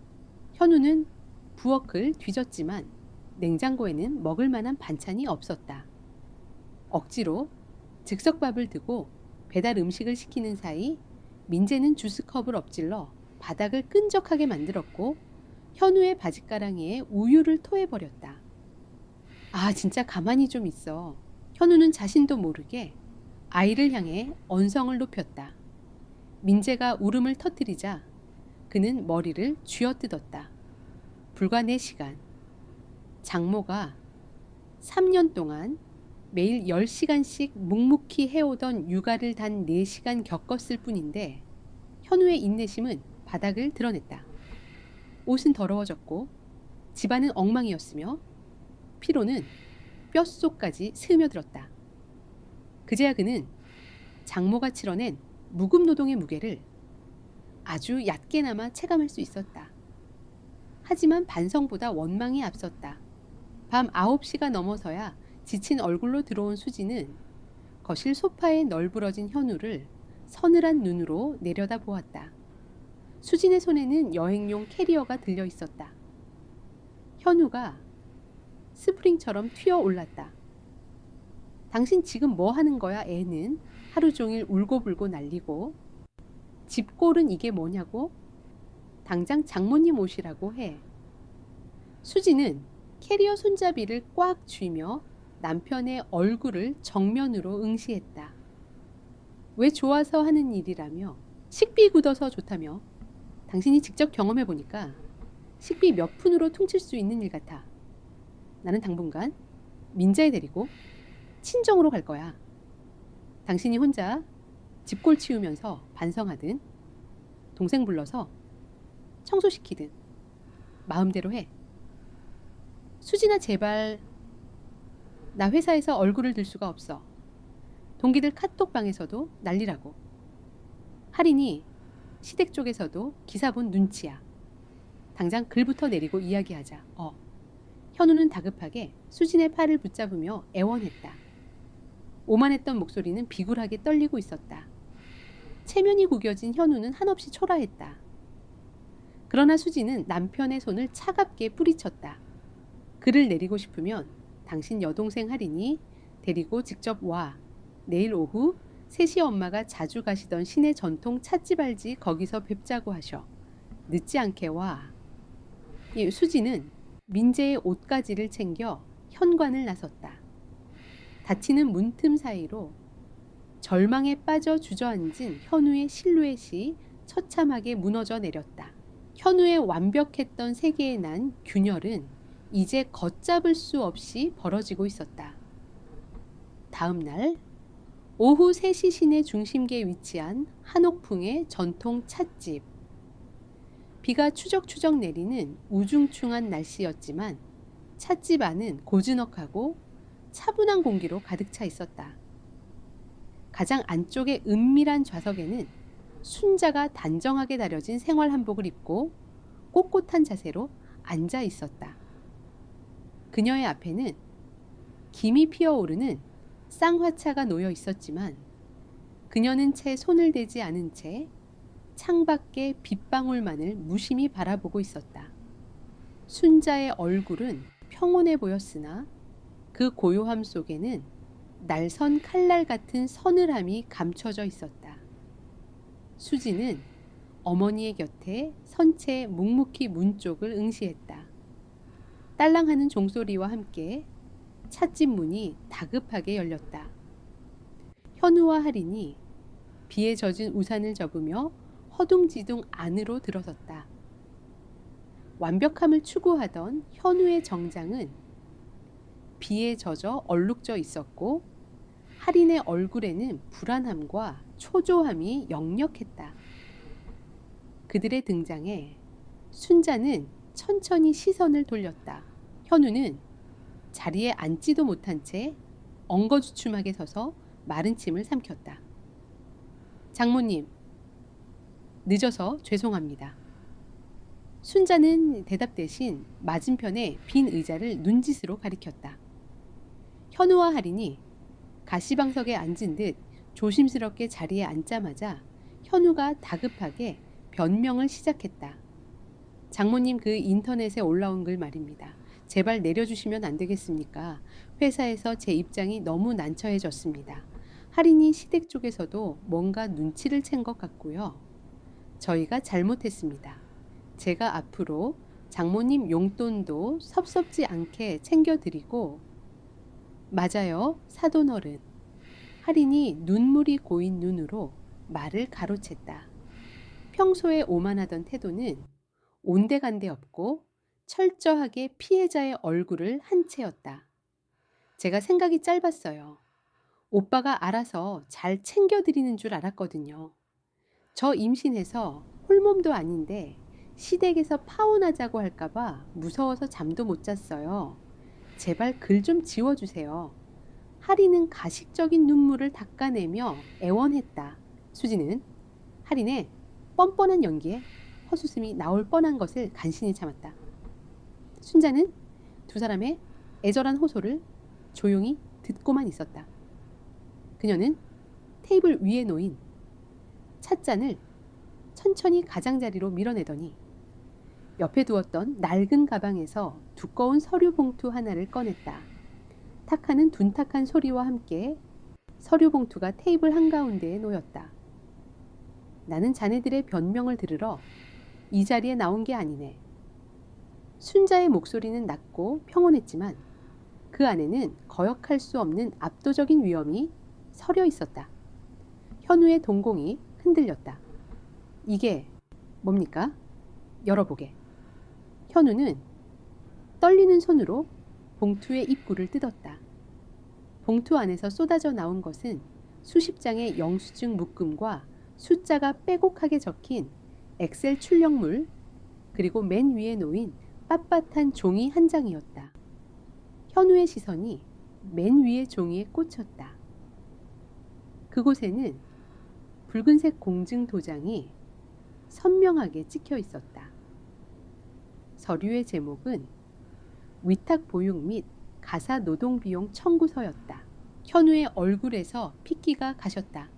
현우는 부엌을 뒤졌지만 냉장고에는 먹을 만한 반찬이 없었다. 억지로 즉석밥을 드고 배달 음식을 시키는 사이 민재는 주스컵을 엎질러 바닥을 끈적하게 만들었고 현우의 바짓가랑이에 우유를 토해버렸다. 아, 진짜 가만히 좀 있어. 현우는 자신도 모르게 아이를 향해 언성을 높였다. 민재가 울음을 터뜨리자 그는 머리를 쥐어뜯었다. 불과 4시간. 장모가 3년 동안 매일 10시간씩 묵묵히 해오던 육아를 단 4시간 겪었을 뿐인데 현우의 인내심은 바닥을 드러냈다. 옷은 더러워졌고 집안은 엉망이었으며 피로는 뼛속까지 스며들었다. 그제야 그는 장모가 치러낸 무급 노동의 무게를 아주 얕게나마 체감할 수 있었다. 하지만 반성보다 원망이 앞섰다. 밤 9시가 넘어서야 지친 얼굴로 들어온 수지는 거실 소파에 널브러진 현우를 서늘한 눈으로 내려다 보았다. 수진의 손에는 여행용 캐리어가 들려 있었다. 현우가 스프링처럼 튀어 올랐다. 당신 지금 뭐 하는 거야, 애는? 하루 종일 울고불고 날리고. 집꼴은 이게 뭐냐고? 당장 장모님 오시라고 해. 수지는 캐리어 손잡이를 꽉 쥐며 남편의 얼굴을 정면으로 응시했다. 왜 좋아서 하는 일이라며 식비 굳어서 좋다며 당신이 직접 경험해보니까 식비 몇 푼으로 퉁칠 수 있는 일 같아. 나는 당분간 민재 데리고 친정으로 갈 거야. 당신이 혼자 집골 치우면서 반성하든 동생 불러서 청소시키든 마음대로 해. 수진아, 제발. 나 회사에서 얼굴을 들 수가 없어. 동기들 카톡방에서도 난리라고. 할인이 시댁 쪽에서도 기사 본 눈치야. 당장 글부터 내리고 이야기하자. 현우는 다급하게 수진의 팔을 붙잡으며 애원했다. 오만했던 목소리는 비굴하게 떨리고 있었다. 체면이 구겨진 현우는 한없이 초라했다. 그러나 수진은 남편의 손을 차갑게 뿌리쳤다. 글을 내리고 싶으면 당신 여동생 할인이 데리고 직접 와. 내일 오후 3시 엄마가 자주 가시던 시내 전통 찻집 알지? 거기서 뵙자고 하셔. 늦지 않게 와. 수지는 민재의 옷가지를 챙겨 현관을 나섰다. 닫히는 문틈 사이로 절망에 빠져 주저앉은 현우의 실루엣이 처참하게 무너져 내렸다. 현우의 완벽했던 세계에 난 균열은 이제 걷잡을 수 없이 벌어지고 있었다. 다음 날 오후 3시 시내 중심계에 위치한 한옥풍의 전통 찻집. 비가 추적추적 내리는 우중충한 날씨였지만 찻집 안은 고즈넉하고 차분한 공기로 가득 차 있었다. 가장 안쪽의 은밀한 좌석에는 순자가 단정하게 다려진 생활 한복을 입고 꼿꼿한 자세로 앉아 있었다. 그녀의 앞에는 김이 피어오르는 쌍화차가 놓여 있었지만 그녀는 채 손을 대지 않은 채 창밖의 빗방울만을 무심히 바라보고 있었다. 순자의 얼굴은 평온해 보였으나 그 고요함 속에는 날선 칼날 같은 서늘함이 감춰져 있었다. 수지는 어머니의 곁에 선 채 묵묵히 문 쪽을 응시했다. 딸랑하는 종소리와 함께 찻집 문이 다급하게 열렸다. 현우와 할인이 비에 젖은 우산을 접으며 허둥지둥 안으로 들어섰다. 완벽함을 추구하던 현우의 정장은 비에 젖어 얼룩져 있었고 할인의 얼굴에는 불안함과 초조함이 역력했다. 그들의 등장에 순자는 천천히 시선을 돌렸다. 현우는 자리에 앉지도 못한 채 엉거주춤하게 서서 마른 침을 삼켰다. 장모님, 늦어서 죄송합니다. 순자는 대답 대신 맞은편의 빈 의자를 눈짓으로 가리켰다. 현우와 할인이 가시방석에 앉은 듯 조심스럽게 자리에 앉자마자 현우가 다급하게 변명을 시작했다. 장모님, 그 인터넷에 올라온 글 말입니다. 제발 내려주시면 안 되겠습니까? 회사에서 제 입장이 너무 난처해졌습니다. 할인이 시댁 쪽에서도 뭔가 눈치를 챈 것 같고요. 저희가 잘못했습니다. 제가 앞으로 장모님 용돈도 섭섭지 않게 챙겨드리고. 맞아요, 사돈어른. 할인이 눈물이 고인 눈으로 말을 가로챘다. 평소에 오만하던 태도는 온데간데 없고 철저하게 피해자의 얼굴을 한 채였다. 제가 생각이 짧았어요. 오빠가 알아서 잘 챙겨드리는 줄 알았거든요. 저 임신해서 홀몸도 아닌데 시댁에서 파혼하자고 할까봐 무서워서 잠도 못 잤어요. 제발 글 좀 지워주세요. 할인은 가식적인 눈물을 닦아내며 애원했다. 수지는 할인의 뻔뻔한 연기에 헛웃음이 나올 뻔한 것을 간신히 참았다. 순자는 두 사람의 애절한 호소를 조용히 듣고만 있었다. 그녀는 테이블 위에 놓인 찻잔을 천천히 가장자리로 밀어내더니 옆에 두었던 낡은 가방에서 두꺼운 서류 봉투 하나를 꺼냈다. 탁하는 둔탁한 소리와 함께 서류 봉투가 테이블 한가운데에 놓였다. 나는 자네들의 변명을 들으러 이 자리에 나온 게 아니네. 순자의 목소리는 낮고 평온했지만 그 안에는 거역할 수 없는 압도적인 위험이 서려 있었다. 현우의 동공이 흔들렸다. 이게 뭡니까? 열어보게. 현우는 떨리는 손으로 봉투의 입구를 뜯었다. 봉투 안에서 쏟아져 나온 것은 수십 장의 영수증 묶음과 숫자가 빼곡하게 적힌 엑셀 출력물, 그리고 맨 위에 놓인 빳빳한 종이 한 장이었다. 현우의 시선이 맨 위의 종이에 꽂혔다. 그곳에는 붉은색 공증 도장이 선명하게 찍혀 있었다. 서류의 제목은 위탁 보육 및 가사 노동 비용 청구서였다. 현우의 얼굴에서 핏기가 가셨다.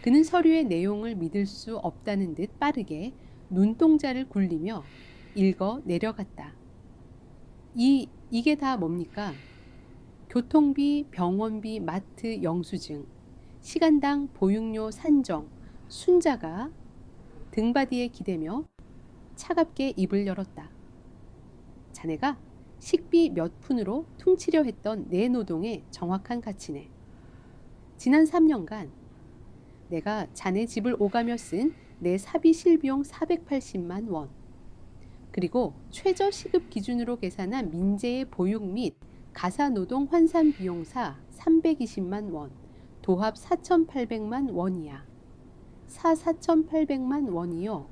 그는 서류의 내용을 믿을 수 없다는 듯 빠르게 눈동자를 굴리며 읽어 내려갔다. 이게 다 뭡니까? 교통비, 병원비, 마트 영수증, 시간당 보육료 산정. 순자가 등바디에 기대며 차갑게 입을 열었다. 자네가 식비 몇 푼으로 퉁치려 했던 내 노동의 정확한 가치네. 지난 3년간 내가 자네 집을 오가며 쓴 내 사비 실비용 480만 원. 그리고 최저 시급 기준으로 계산한 민재의 보육 및 가사노동 환산 비용사 320만 원, 도합 4,800만 원이야. 4,800만 원이요.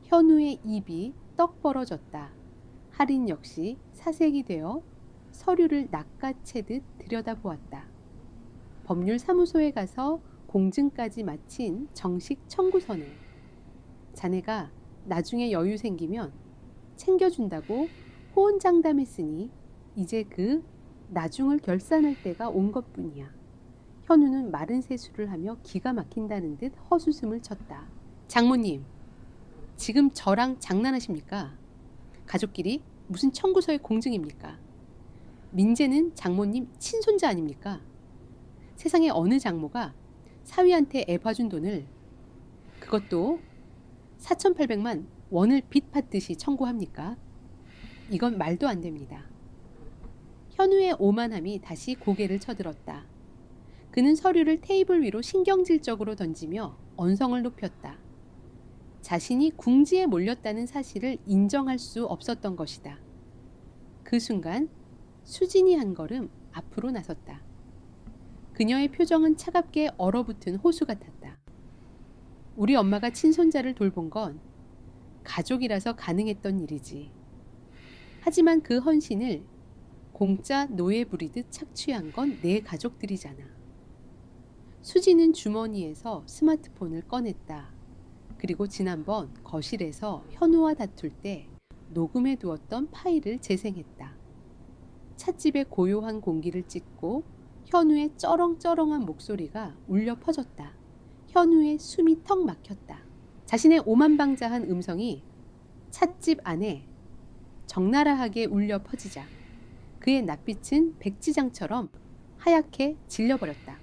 현우의 입이 떡 벌어졌다. 할인 역시 사색이 되어 서류를 낚아채듯 들여다보았다. 법률사무소에 가서 공증까지 마친 정식 청구서는 자네가 나중에 여유 생기면 챙겨준다고 호언장담했으니 이제 그 나중을 결산할 때가 온 것뿐이야. 현우는 마른 세수를 하며 기가 막힌다는 듯 헛웃음을 쳤다. 장모님, 지금 저랑 장난하십니까? 가족끼리 무슨 청구서의 공증입니까? 민재는 장모님 친손자 아닙니까? 세상에 어느 장모가 사위한테 애 봐준 돈을 그것도 4,800만 원을 빚 받듯이 청구합니까? 이건 말도 안 됩니다. 현우의 오만함이 다시 고개를 쳐들었다. 그는 서류를 테이블 위로 신경질적으로 던지며 언성을 높였다. 자신이 궁지에 몰렸다는 사실을 인정할 수 없었던 것이다. 그 순간 수진이 한 걸음 앞으로 나섰다. 그녀의 표정은 차갑게 얼어붙은 호수 같았다. 우리 엄마가 친손자를 돌본 건 가족이라서 가능했던 일이지. 하지만 그 헌신을 공짜 노예 부리듯 착취한 건 내 가족들이잖아. 수지는 주머니에서 스마트폰을 꺼냈다. 그리고 지난번 거실에서 현우와 다툴 때 녹음해 두었던 파일을 재생했다. 찻집의 고요한 공기를 찢고 현우의 쩌렁쩌렁한 목소리가 울려 퍼졌다. 현우의 숨이 턱 막혔다. 자신의 오만방자한 음성이 찻집 안에 적나라하게 울려 퍼지자 그의 낯빛은 백지장처럼 하얗게 질려버렸다.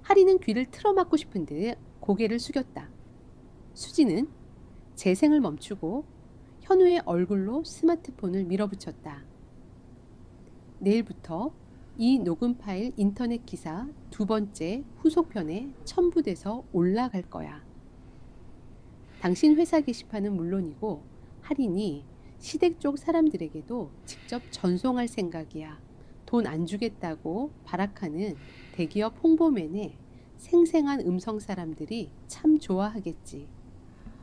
하리는 귀를 틀어막고 싶은 듯 고개를 숙였다. 수지는 재생을 멈추고 현우의 얼굴로 스마트폰을 밀어붙였다. 내일부터 이 녹음 파일 인터넷 기사 2번째 후속편에 첨부돼서 올라갈 거야. 당신 회사 게시판은 물론이고 할인이 시댁 쪽 사람들에게도 직접 전송할 생각이야. 돈 안 주겠다고 발악하는 대기업 홍보맨의 생생한 음성 사람들이 참 좋아하겠지.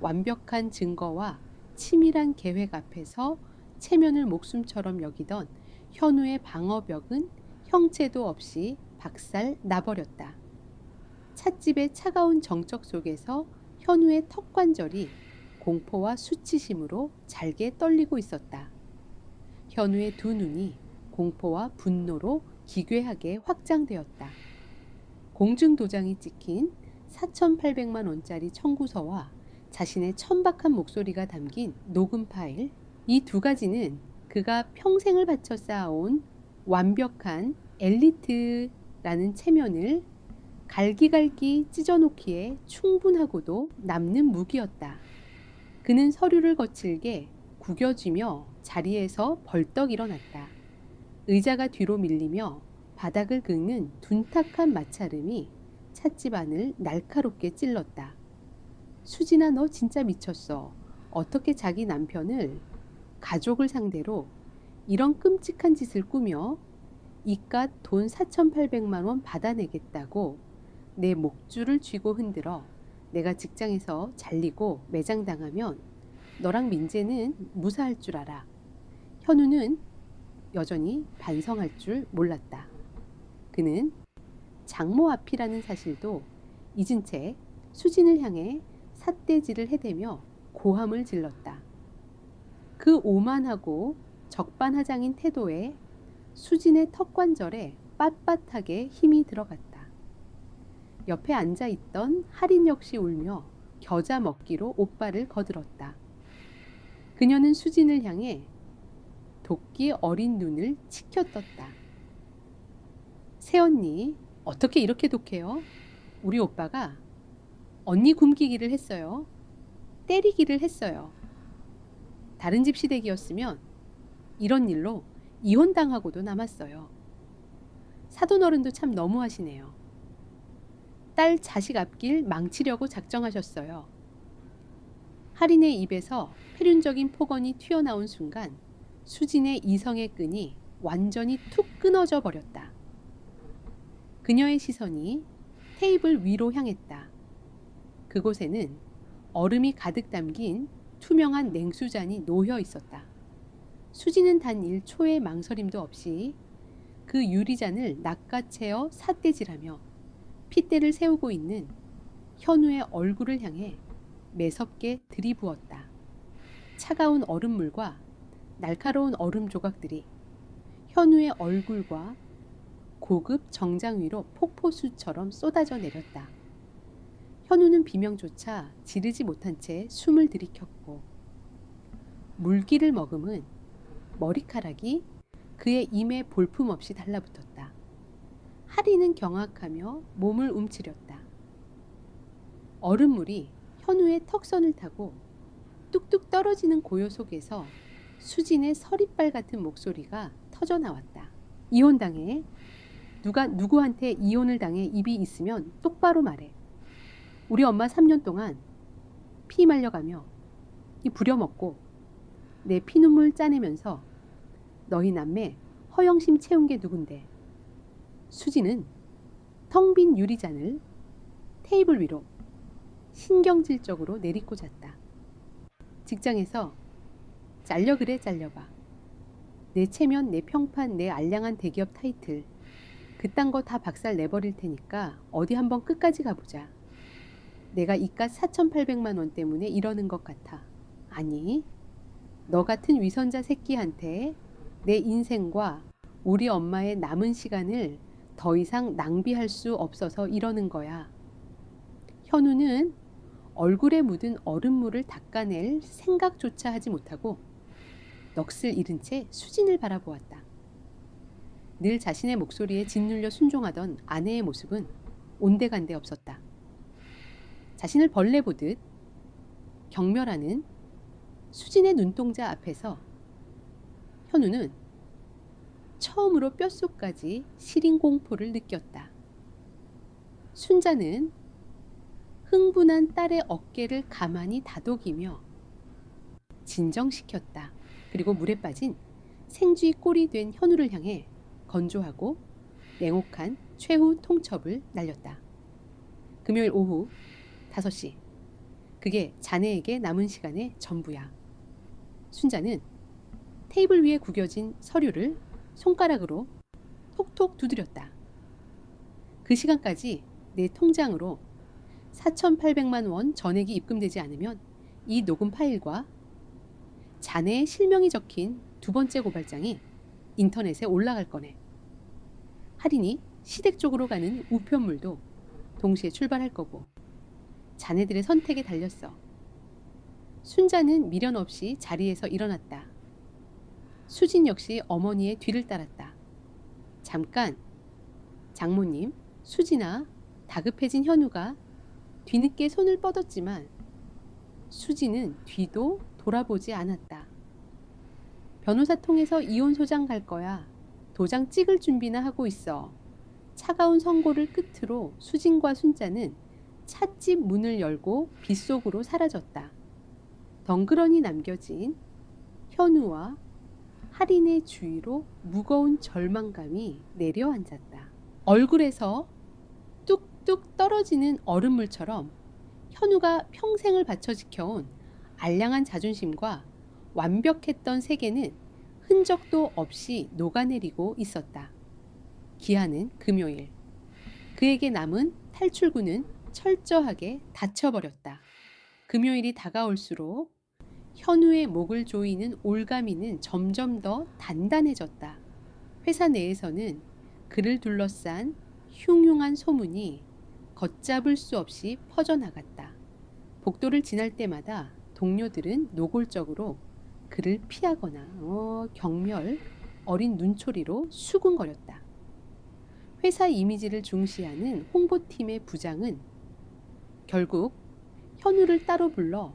완벽한 증거와 치밀한 계획 앞에서 체면을 목숨처럼 여기던 현우의 방어벽은 형체도 없이 박살 나버렸다. 찻집의 차가운 정적 속에서 현우의 턱관절이 공포와 수치심으로 잘게 떨리고 있었다. 현우의 두 눈이 공포와 분노로 기괴하게 확장되었다. 공증도장이 찍힌 4,800만 원짜리 청구서와 자신의 천박한 목소리가 담긴 녹음 파일, 이 두 가지는 그가 평생을 바쳐 쌓아온 완벽한 엘리트라는 체면을 갈기갈기 찢어놓기에 충분하고도 남는 무기였다. 그는 서류를 거칠게 구겨쥐며 자리에서 벌떡 일어났다. 의자가 뒤로 밀리며 바닥을 긁는 둔탁한 마찰음이 찻집 안을 날카롭게 찔렀다. 수진아, 너 진짜 미쳤어. 어떻게 자기 남편을 가족을 상대로 이런 끔찍한 짓을 꾸며 이깟 돈 4,800만 원 받아내겠다고 내 목줄을 쥐고 흔들어 내가 직장에서 잘리고 매장당하면 너랑 민재는 무사할 줄 알아. 현우는 여전히 반성할 줄 몰랐다. 그는 장모 앞이라는 사실도 잊은 채 수진을 향해 삿대질을 해대며 고함을 질렀다. 그 오만하고 적반하장인 태도에 수진의 턱관절에 빳빳하게 힘이 들어갔다. 옆에 앉아있던 할인 역시 울며 겨자 먹기로 오빠를 거들었다. 그녀는 수진을 향해 도끼 어린 눈을 치켜떴다. 새언니, 어떻게 이렇게 독해요? 우리 오빠가 언니 굶기기를 했어요. 때리기를 했어요. 다른 집 시댁이었으면 이런 일로 이혼당하고도 남았어요. 사돈어른도 참 너무하시네요. 딸 자식 앞길 망치려고 작정하셨어요. 할인의 입에서 패륜적인 폭언이 튀어나온 순간 수진의 이성의 끈이 완전히 툭 끊어져 버렸다. 그녀의 시선이 테이블 위로 향했다. 그곳에는 얼음이 가득 담긴 투명한 냉수잔이 놓여 있었다. 수진은 단 1초의 망설임도 없이 그 유리잔을 낚아채어 삿대질하며 핏대를 세우고 있는 현우의 얼굴을 향해 매섭게 들이부었다. 차가운 얼음물과 날카로운 얼음 조각들이 현우의 얼굴과 고급 정장 위로 폭포수처럼 쏟아져 내렸다. 현우는 비명조차 지르지 못한 채 숨을 들이켰고 물기를 머금은 머리카락이 그의 임에 볼품없이 달라붙었다. 하리는 경악하며 몸을 움츠렸다. 얼음물이 현우의 턱선을 타고 뚝뚝 떨어지는 고요 속에서 수진의 서리빨 같은 목소리가 터져 나왔다. 이혼당해. 누가 누구한테 이혼을 당해 입이 있으면 똑바로 말해. 우리 엄마 3년 동안 피 말려가며 부려먹고 내 피눈물 짜내면서 너희 남매 허영심 채운 게 누군데. 수진은 텅 빈 유리잔을 테이블 위로 신경질적으로 내리꽂았다. 직장에서 잘려 그래 잘려봐. 내 체면, 내 평판, 내 알량한 대기업 타이틀 그딴 거 다 박살 내버릴 테니까 어디 한번 끝까지 가보자. 내가 이깟 4,800만 원 때문에 이러는 것 같아. 아니, 너 같은 위선자 새끼한테 내 인생과 우리 엄마의 남은 시간을 더 이상 낭비할 수 없어서 이러는 거야. 현우는 얼굴에 묻은 얼음물을 닦아낼 생각조차 하지 못하고 넋을 잃은 채 수진을 바라보았다. 늘 자신의 목소리에 짓눌려 순종하던 아내의 모습은 온데간데 없었다. 자신을 벌레 보듯 경멸하는 수진의 눈동자 앞에서 현우는 처음으로 뼛속까지 시린 공포를 느꼈다. 순자는 흥분한 딸의 어깨를 가만히 다독이며 진정시켰다. 그리고 물에 빠진 생쥐 꼴이 된 현우를 향해 건조하고 냉혹한 최후 통첩을 날렸다. 금요일 오후 5시. 그게 자네에게 남은 시간의 전부야. 순자는 테이블 위에 구겨진 서류를 손가락으로 톡톡 두드렸다. 그 시간까지 내 통장으로 4,800만 원 전액이 입금되지 않으면 이 녹음 파일과 자네의 실명이 적힌 2번째 고발장이 인터넷에 올라갈 거네. 할인이 시댁 쪽으로 가는 우편물도 동시에 출발할 거고 자네들의 선택에 달렸어. 순자는 미련 없이 자리에서 일어났다. 수진 역시 어머니의 뒤를 따랐다. 잠깐, 장모님, 수진아, 다급해진 현우가 뒤늦게 손을 뻗었지만 수진은 뒤도 돌아보지 않았다. 변호사 통해서 이혼 소장 갈 거야. 도장 찍을 준비나 하고 있어. 차가운 선고를 끝으로 수진과 순자는 찻집 문을 열고 빗속으로 사라졌다. 덩그러니 남겨진 현우와 할인의 주위로 무거운 절망감이 내려앉았다. 얼굴에서 뚝뚝 떨어지는 얼음물처럼 현우가 평생을 바쳐 지켜온 알량한 자존심과 완벽했던 세계는 흔적도 없이 녹아내리고 있었다. 기한은 금요일. 그에게 남은 탈출구는 철저하게 닫혀버렸다. 금요일이 다가올수록 현우의 목을 조이는 올가미는 점점 더 단단해졌다. 회사 내에서는 그를 둘러싼 흉흉한 소문이 걷잡을 수 없이 퍼져나갔다. 복도를 지날 때마다 동료들은 노골적으로 그를 피하거나 경멸, 어린 눈초리로 수군거렸다. 회사 이미지를 중시하는 홍보팀의 부장은 결국 현우를 따로 불러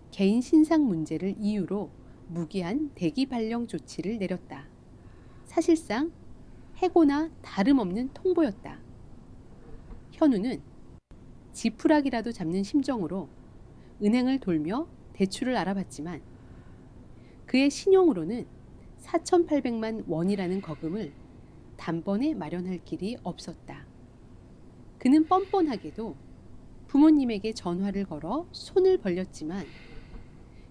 개인 신상 문제를 이유로 무기한 대기 발령 조치를 내렸다. 사실상 해고나 다름없는 통보였다. 현우는 지푸라기라도 잡는 심정으로 은행을 돌며 대출을 알아봤지만 그의 신용으로는 4,800만 원이라는 거금을 단번에 마련할 길이 없었다. 그는 뻔뻔하게도 부모님에게 전화를 걸어 손을 벌렸지만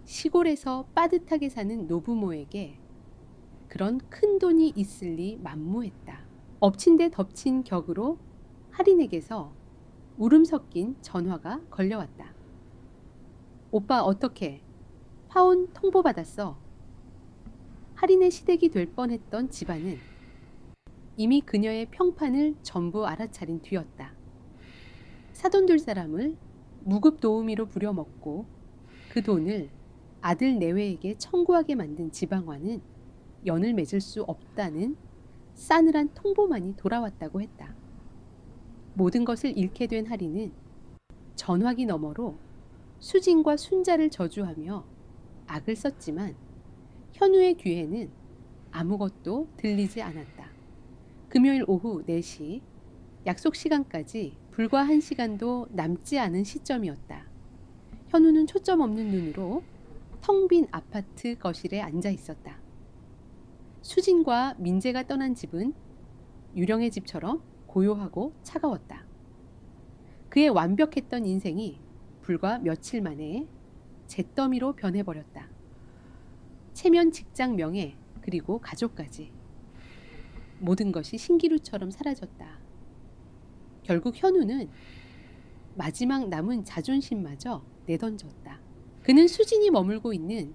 시골에서 빠듯하게 사는 노부모에게 그런 큰 돈이 있을 리 만무했다. 엎친 데 덮친 격으로 할인에게서 울음 섞인 전화가 걸려왔다. 오빠 어떡해? 파혼 통보받았어. 할인의 시댁이 될 뻔했던 집안은 이미 그녀의 평판을 전부 알아차린 뒤였다. 사돈 둘 사람을 무급 도우미로 부려먹고 그 돈을 아들 내외에게 청구하게 만든 지방화는 연을 맺을 수 없다는 싸늘한 통보만이 돌아왔다고 했다. 모든 것을 잃게 된 할인은 전화기 너머로 수진과 순자를 저주하며 악을 썼지만 현우의 귀에는 아무것도 들리지 않았다. 금요일 오후 4시, 약속 시간까지 불과 1시간도 남지 않은 시점이었다. 현우는 초점 없는 눈으로 텅 빈 아파트 거실에 앉아 있었다. 수진과 민재가 떠난 집은 유령의 집처럼 고요하고 차가웠다. 그의 완벽했던 인생이 불과 며칠 만에 잿더미로 변해버렸다. 체면, 직장, 명예, 그리고 가족까지 모든 것이 신기루처럼 사라졌다. 결국 현우는 마지막 남은 자존심마저 내던졌다. 그는 수진이 머물고 있는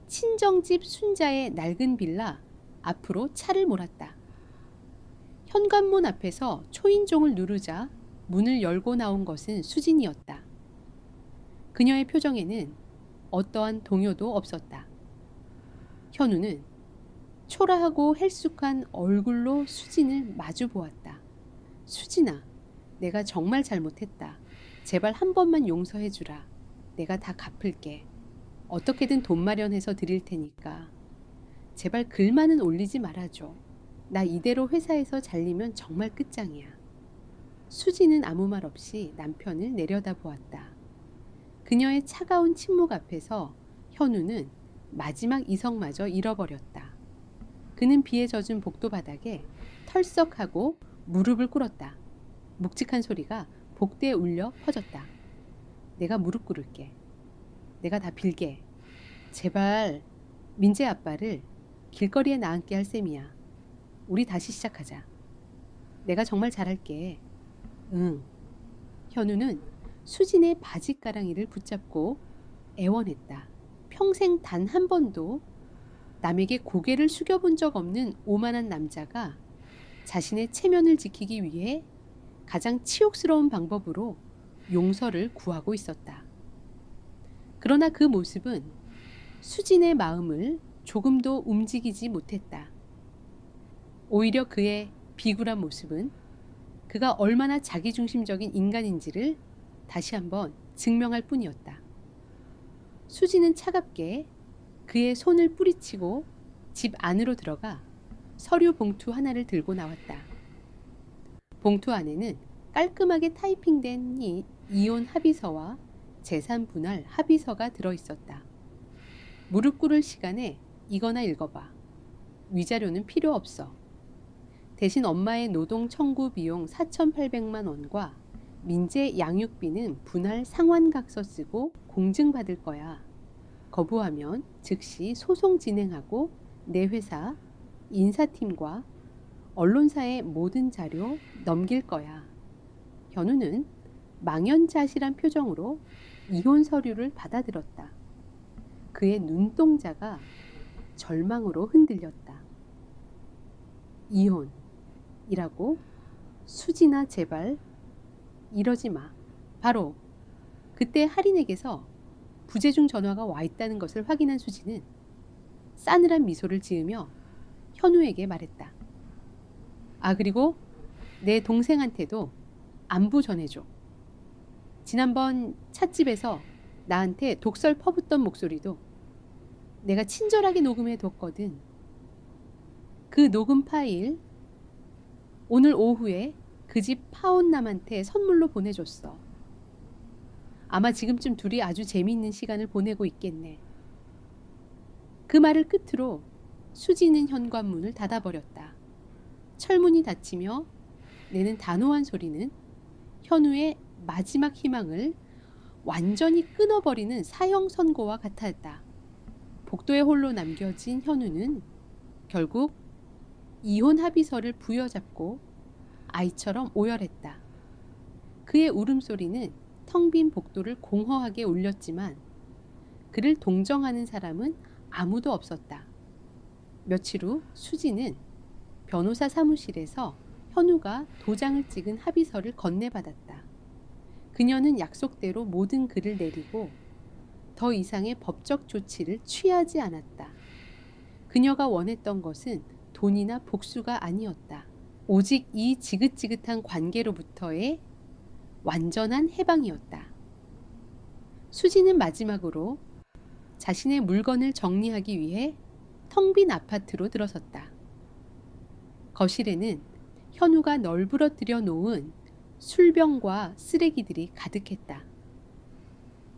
친정집 순자의 낡은 빌라 앞으로 차를 몰았다. 현관문 앞에서 초인종을 누르자 문을 열고 나온 것은 수진이었다. 그녀의 표정에는 어떠한 동요도 없었다. 현우는 초라하고 헬쑥한 얼굴로 수진을 마주 보았다. 수진아, 내가 정말 잘못했다. 제발 한 번만 용서해 주라. 내가 다 갚을게. 어떻게든 돈 마련해서 드릴 테니까. 제발 글만은 올리지 말아줘. 나 이대로 회사에서 잘리면 정말 끝장이야. 수진은 아무 말 없이 남편을 내려다보았다. 그녀의 차가운 침묵 앞에서 현우는 마지막 이성마저 잃어버렸다. 그는 비에 젖은 복도 바닥에 털썩하고 무릎을 꿇었다. 묵직한 소리가 복대에 울려 퍼졌다. 내가 무릎 꿇을게. 내가 다 빌게. 제발 민재 아빠를 길거리에 나앉게 할 셈이야. 우리 다시 시작하자. 내가 정말 잘할게. 응. 현우는 수진의 바지가랑이를 붙잡고 애원했다. 평생 단 한 번도 남에게 고개를 숙여본 적 없는 오만한 남자가 자신의 체면을 지키기 위해 가장 치욕스러운 방법으로 용서를 구하고 있었다. 그러나 그 모습은 수진의 마음을 조금도 움직이지 못했다. 오히려 그의 비굴한 모습은 그가 얼마나 자기중심적인 인간인지를 다시 한번 증명할 뿐이었다. 수진은 차갑게 그의 손을 뿌리치고 집 안으로 들어가 서류 봉투 하나를 들고 나왔다. 봉투 안에는 깔끔하게 타이핑된 이혼 합의서와 재산 분할 합의서가 들어있었다. 무릎 꿇을 시간에 이거나 읽어봐. 위자료는 필요 없어. 대신 엄마의 노동 청구 비용 4,800만 원과 민재 양육비는 분할 상환각서 쓰고 공증받을 거야. 거부하면 즉시 소송 진행하고 내 회사, 인사팀과 언론사의 모든 자료 넘길 거야. 현우는 망연자실한 표정으로 이혼 서류를 받아들었다. 그의 눈동자가 절망으로 흔들렸다. 이혼이라고? 수진아 제발 이러지 마. 바로 그때 할인에게서 부재중 전화가 와 있다는 것을 확인한 수진은 싸늘한 미소를 지으며 현우에게 말했다. 아, 그리고 내 동생한테도 안부 전해줘. 지난번 찻집에서 나한테 독설 퍼붓던 목소리도 내가 친절하게 녹음해 뒀거든. 그 녹음 파일 오늘 오후에 그 집 파혼남한테 선물로 보내줬어. 아마 지금쯤 둘이 아주 재미있는 시간을 보내고 있겠네. 그 말을 끝으로 수지는 현관문을 닫아버렸다. 철문이 닫히며 내는 단호한 소리는 현우의 마지막 희망을 완전히 끊어버리는 사형 선고와 같았다. 복도에 홀로 남겨진 현우는 결국 이혼 합의서를 부여잡고 아이처럼 오열했다. 그의 울음소리는 텅 빈 복도를 공허하게 울렸지만 그를 동정하는 사람은 아무도 없었다. 며칠 후 수지는 변호사 사무실에서 현우가 도장을 찍은 합의서를 건네받았다. 그녀는 약속대로 모든 글을 내리고 더 이상의 법적 조치를 취하지 않았다. 그녀가 원했던 것은 돈이나 복수가 아니었다. 오직 이 지긋지긋한 관계로부터의 완전한 해방이었다. 수지는 마지막으로 자신의 물건을 정리하기 위해 텅 빈 아파트로 들어섰다. 거실에는 현우가 널브러뜨려 놓은 술병과 쓰레기들이 가득했다.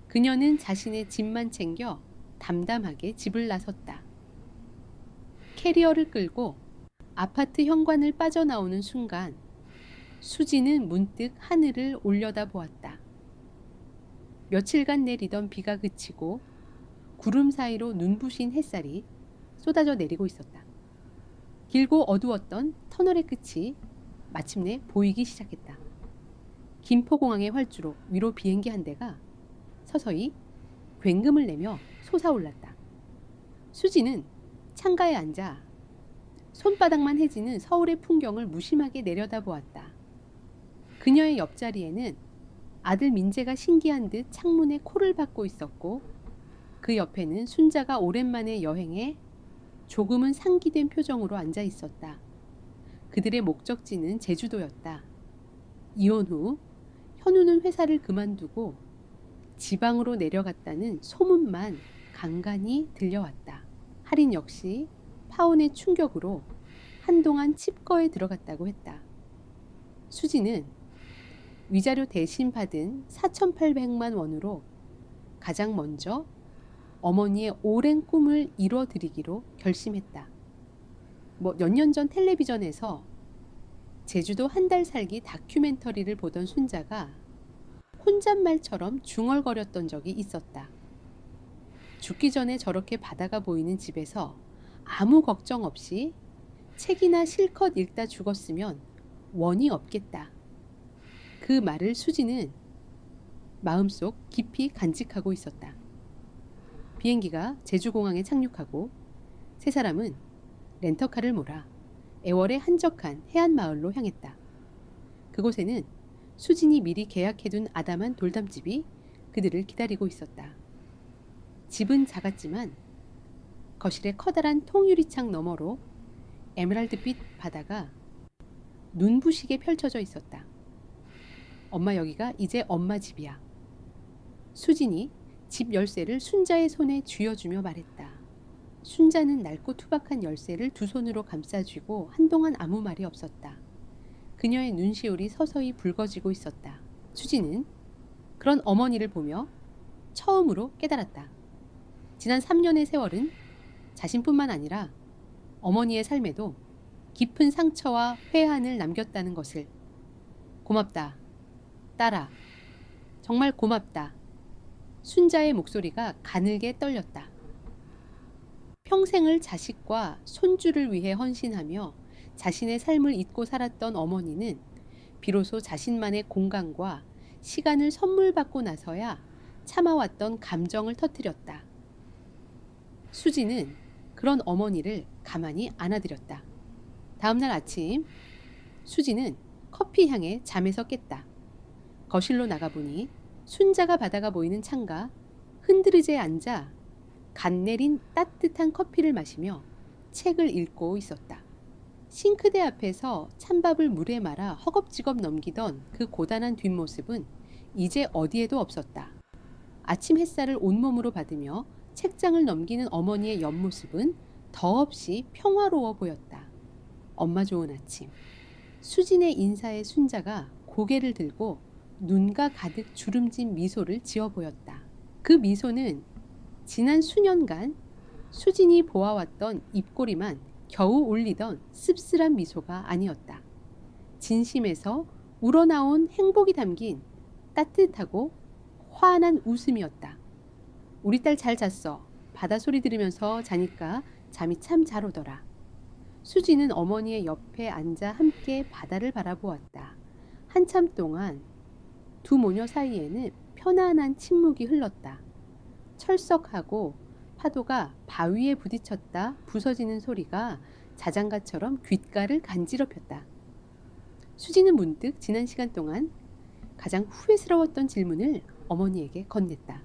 그녀는 자신의 짐만 챙겨 담담하게 집을 나섰다. 캐리어를 끌고 아파트 현관을 빠져나오는 순간 수지는 문득 하늘을 올려다 보았다. 며칠간 내리던 비가 그치고 구름 사이로 눈부신 햇살이 쏟아져 내리고 있었다. 길고 어두웠던 터널의 끝이 마침내 보이기 시작했다. 김포공항의 활주로 위로 비행기 한 대가 서서히 굉음을 내며 솟아올랐다. 수지는 창가에 앉아 손바닥만 해지는 서울의 풍경을 무심하게 내려다보았다. 그녀의 옆자리에는 아들 민재가 신기한 듯 창문에 코를 박고 있었고 그 옆에는 순자가 오랜만에 여행에 조금은 상기된 표정으로 앉아 있었다. 그들의 목적지는 제주도였다. 이혼 후 현우는 회사를 그만두고 지방으로 내려갔다는 소문만 간간히 들려왔다. 할인 역시 파혼의 충격으로 한동안 칩거에 들어갔다고 했다. 수지는 위자료 대신 받은 4,800만 원으로 가장 먼저 어머니의 오랜 꿈을 이뤄드리기로 결심했다. 몇 년 전 텔레비전에서 제주도 한 달 살기 다큐멘터리를 보던 순자가 혼잣말처럼 중얼거렸던 적이 있었다. 죽기 전에 저렇게 바다가 보이는 집에서 아무 걱정 없이 책이나 실컷 읽다 죽었으면 원이 없겠다. 그 말을 수지는 마음속 깊이 간직하고 있었다. 비행기가 제주공항에 착륙하고 세 사람은 렌터카를 몰아 애월의 한적한 해안마을로 향했다. 그곳에는 수진이 미리 계약해둔 아담한 돌담집이 그들을 기다리고 있었다. 집은 작았지만 거실의 커다란 통유리창 너머로 에메랄드빛 바다가 눈부시게 펼쳐져 있었다. 엄마, 여기가 이제 엄마 집이야. 수진이 집 열쇠를 순자의 손에 쥐어주며 말했다. 순자는 낡고 투박한 열쇠를 두 손으로 감싸쥐고 한동안 아무 말이 없었다. 그녀의 눈시울이 서서히 붉어지고 있었다. 수지는 그런 어머니를 보며 처음으로 깨달았다. 지난 3년의 세월은 자신뿐만 아니라 어머니의 삶에도 깊은 상처와 회한을 남겼다는 것을. 고맙다. 딸아. 정말 고맙다. 순자의 목소리가 가늘게 떨렸다. 평생을 자식과 손주를 위해 헌신하며 자신의 삶을 잊고 살았던 어머니는 비로소 자신만의 공간과 시간을 선물 받고 나서야 참아왔던 감정을 터뜨렸다. 수지는 그런 어머니를 가만히 안아들였다. 다음날 아침 수지는 커피 향에 잠에서 깼다. 거실로 나가보니 순자가 바다가 보이는 창가 흔들의자에 앉아 갓 내린 따뜻한 커피를 마시며 책을 읽고 있었다. 싱크대 앞에서 찬밥을 물에 말아 허겁지겁 넘기던 그 고단한 뒷모습은 이제 어디에도 없었다. 아침 햇살을 온몸으로 받으며 책장을 넘기는 어머니의 옆모습은 더없이 평화로워 보였다. 엄마 좋은 아침. 수진의 인사에 순자가 고개를 들고 눈가 가득 주름진 미소를 지어 보였다. 그 미소는 지난 수년간 수진이 보아왔던 입꼬리만 겨우 올리던 씁쓸한 미소가 아니었다. 진심에서 우러나온 행복이 담긴 따뜻하고 환한 웃음이었다. 우리 딸 잘 잤어. 바다 소리 들으면서 자니까 잠이 참 잘 오더라. 수지는 어머니의 옆에 앉아 함께 바다를 바라보았다. 한참 동안 두 모녀 사이에는 편안한 침묵이 흘렀다. 철썩하고 파도가 바위에 부딪혔다 부서지는 소리가 자장가처럼 귓가를 간지럽혔다. 수지는 문득 지난 시간 동안 가장 후회스러웠던 질문을 어머니에게 건넸다.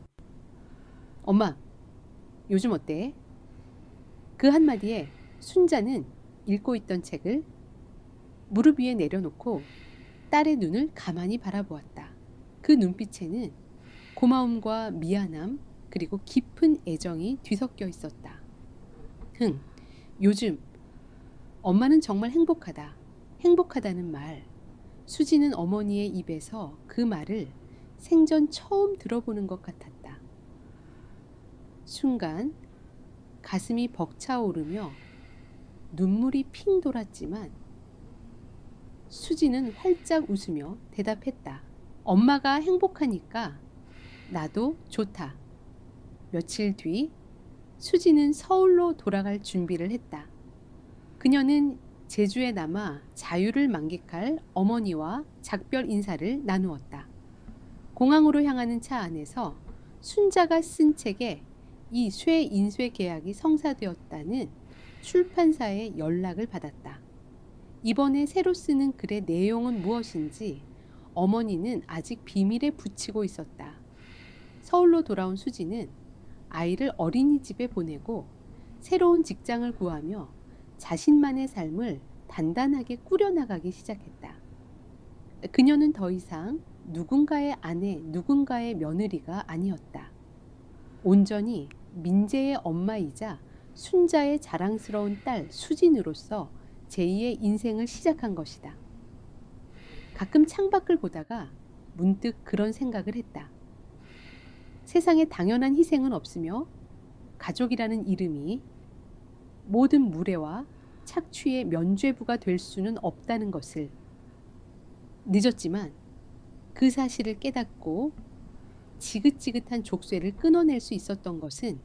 엄마, 요즘 어때? 그 한마디에 순자는 읽고 있던 책을 무릎 위에 내려놓고 딸의 눈을 가만히 바라보았다. 그 눈빛에는 고마움과 미안함 그리고 깊은 애정이 뒤섞여 있었다. 요즘 엄마는 정말 행복하다. 행복하다는 말. 수지는 어머니의 입에서 그 말을 생전 처음 들어보는 것 같았다. 순간 가슴이 벅차오르며 눈물이 핑 돌았지만 수지는 활짝 웃으며 대답했다. 엄마가 행복하니까 나도 좋다. 며칠 뒤 수지는 서울로 돌아갈 준비를 했다. 그녀는 제주에 남아 자유를 만끽할 어머니와 작별 인사를 나누었다. 공항으로 향하는 차 안에서 순자가 쓴 책에 이 쇠 인쇄 계약이 성사되었다는 출판사의 연락을 받았다. 이번에 새로 쓰는 글의 내용은 무엇인지 어머니는 아직 비밀에 붙이고 있었다. 서울로 돌아온 수지는 아이를 어린이집에 보내고 새로운 직장을 구하며 자신만의 삶을 단단하게 꾸려나가기 시작했다. 그녀는 더 이상 누군가의 아내, 누군가의 며느리가 아니었다. 온전히 민재의 엄마이자 순자의 자랑스러운 딸 수진으로서 제2의 인생을 시작한 것이다. 가끔 창밖을 보다가 문득 그런 생각을 했다. 세상에 당연한 희생은 없으며 가족이라는 이름이 모든 무례와 착취의 면죄부가 될 수는 없다는 것을. 늦었지만 그 사실을 깨닫고 지긋지긋한 족쇄를 끊어낼 수 있었던 것은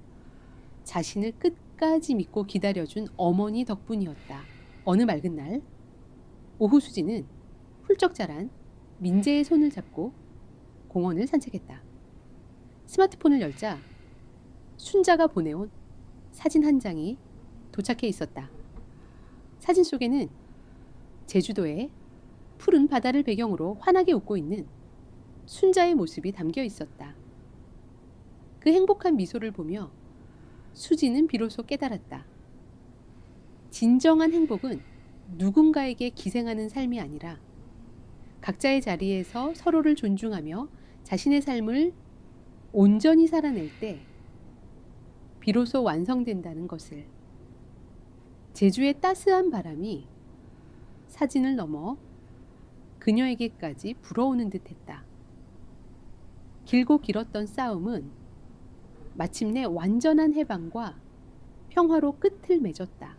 자신을 끝까지 믿고 기다려준 어머니 덕분이었다. 어느 맑은 날 오후 수지는 훌쩍 자란 민재의 손을 잡고 공원을 산책했다. 스마트폰을 열자 순자가 보내온 사진 한 장이 도착해 있었다. 사진 속에는 제주도의 푸른 바다를 배경으로 환하게 웃고 있는 순자의 모습이 담겨 있었다. 그 행복한 미소를 보며 수지는 비로소 깨달았다. 진정한 행복은 누군가에게 기생하는 삶이 아니라 각자의 자리에서 서로를 존중하며 자신의 삶을 온전히 살아낼 때 비로소 완성된다는 것을. 제주의 따스한 바람이 사진을 넘어 그녀에게까지 불어오는 듯했다. 길고 길었던 싸움은 마침내 완전한 해방과 평화로 끝을 맺었다.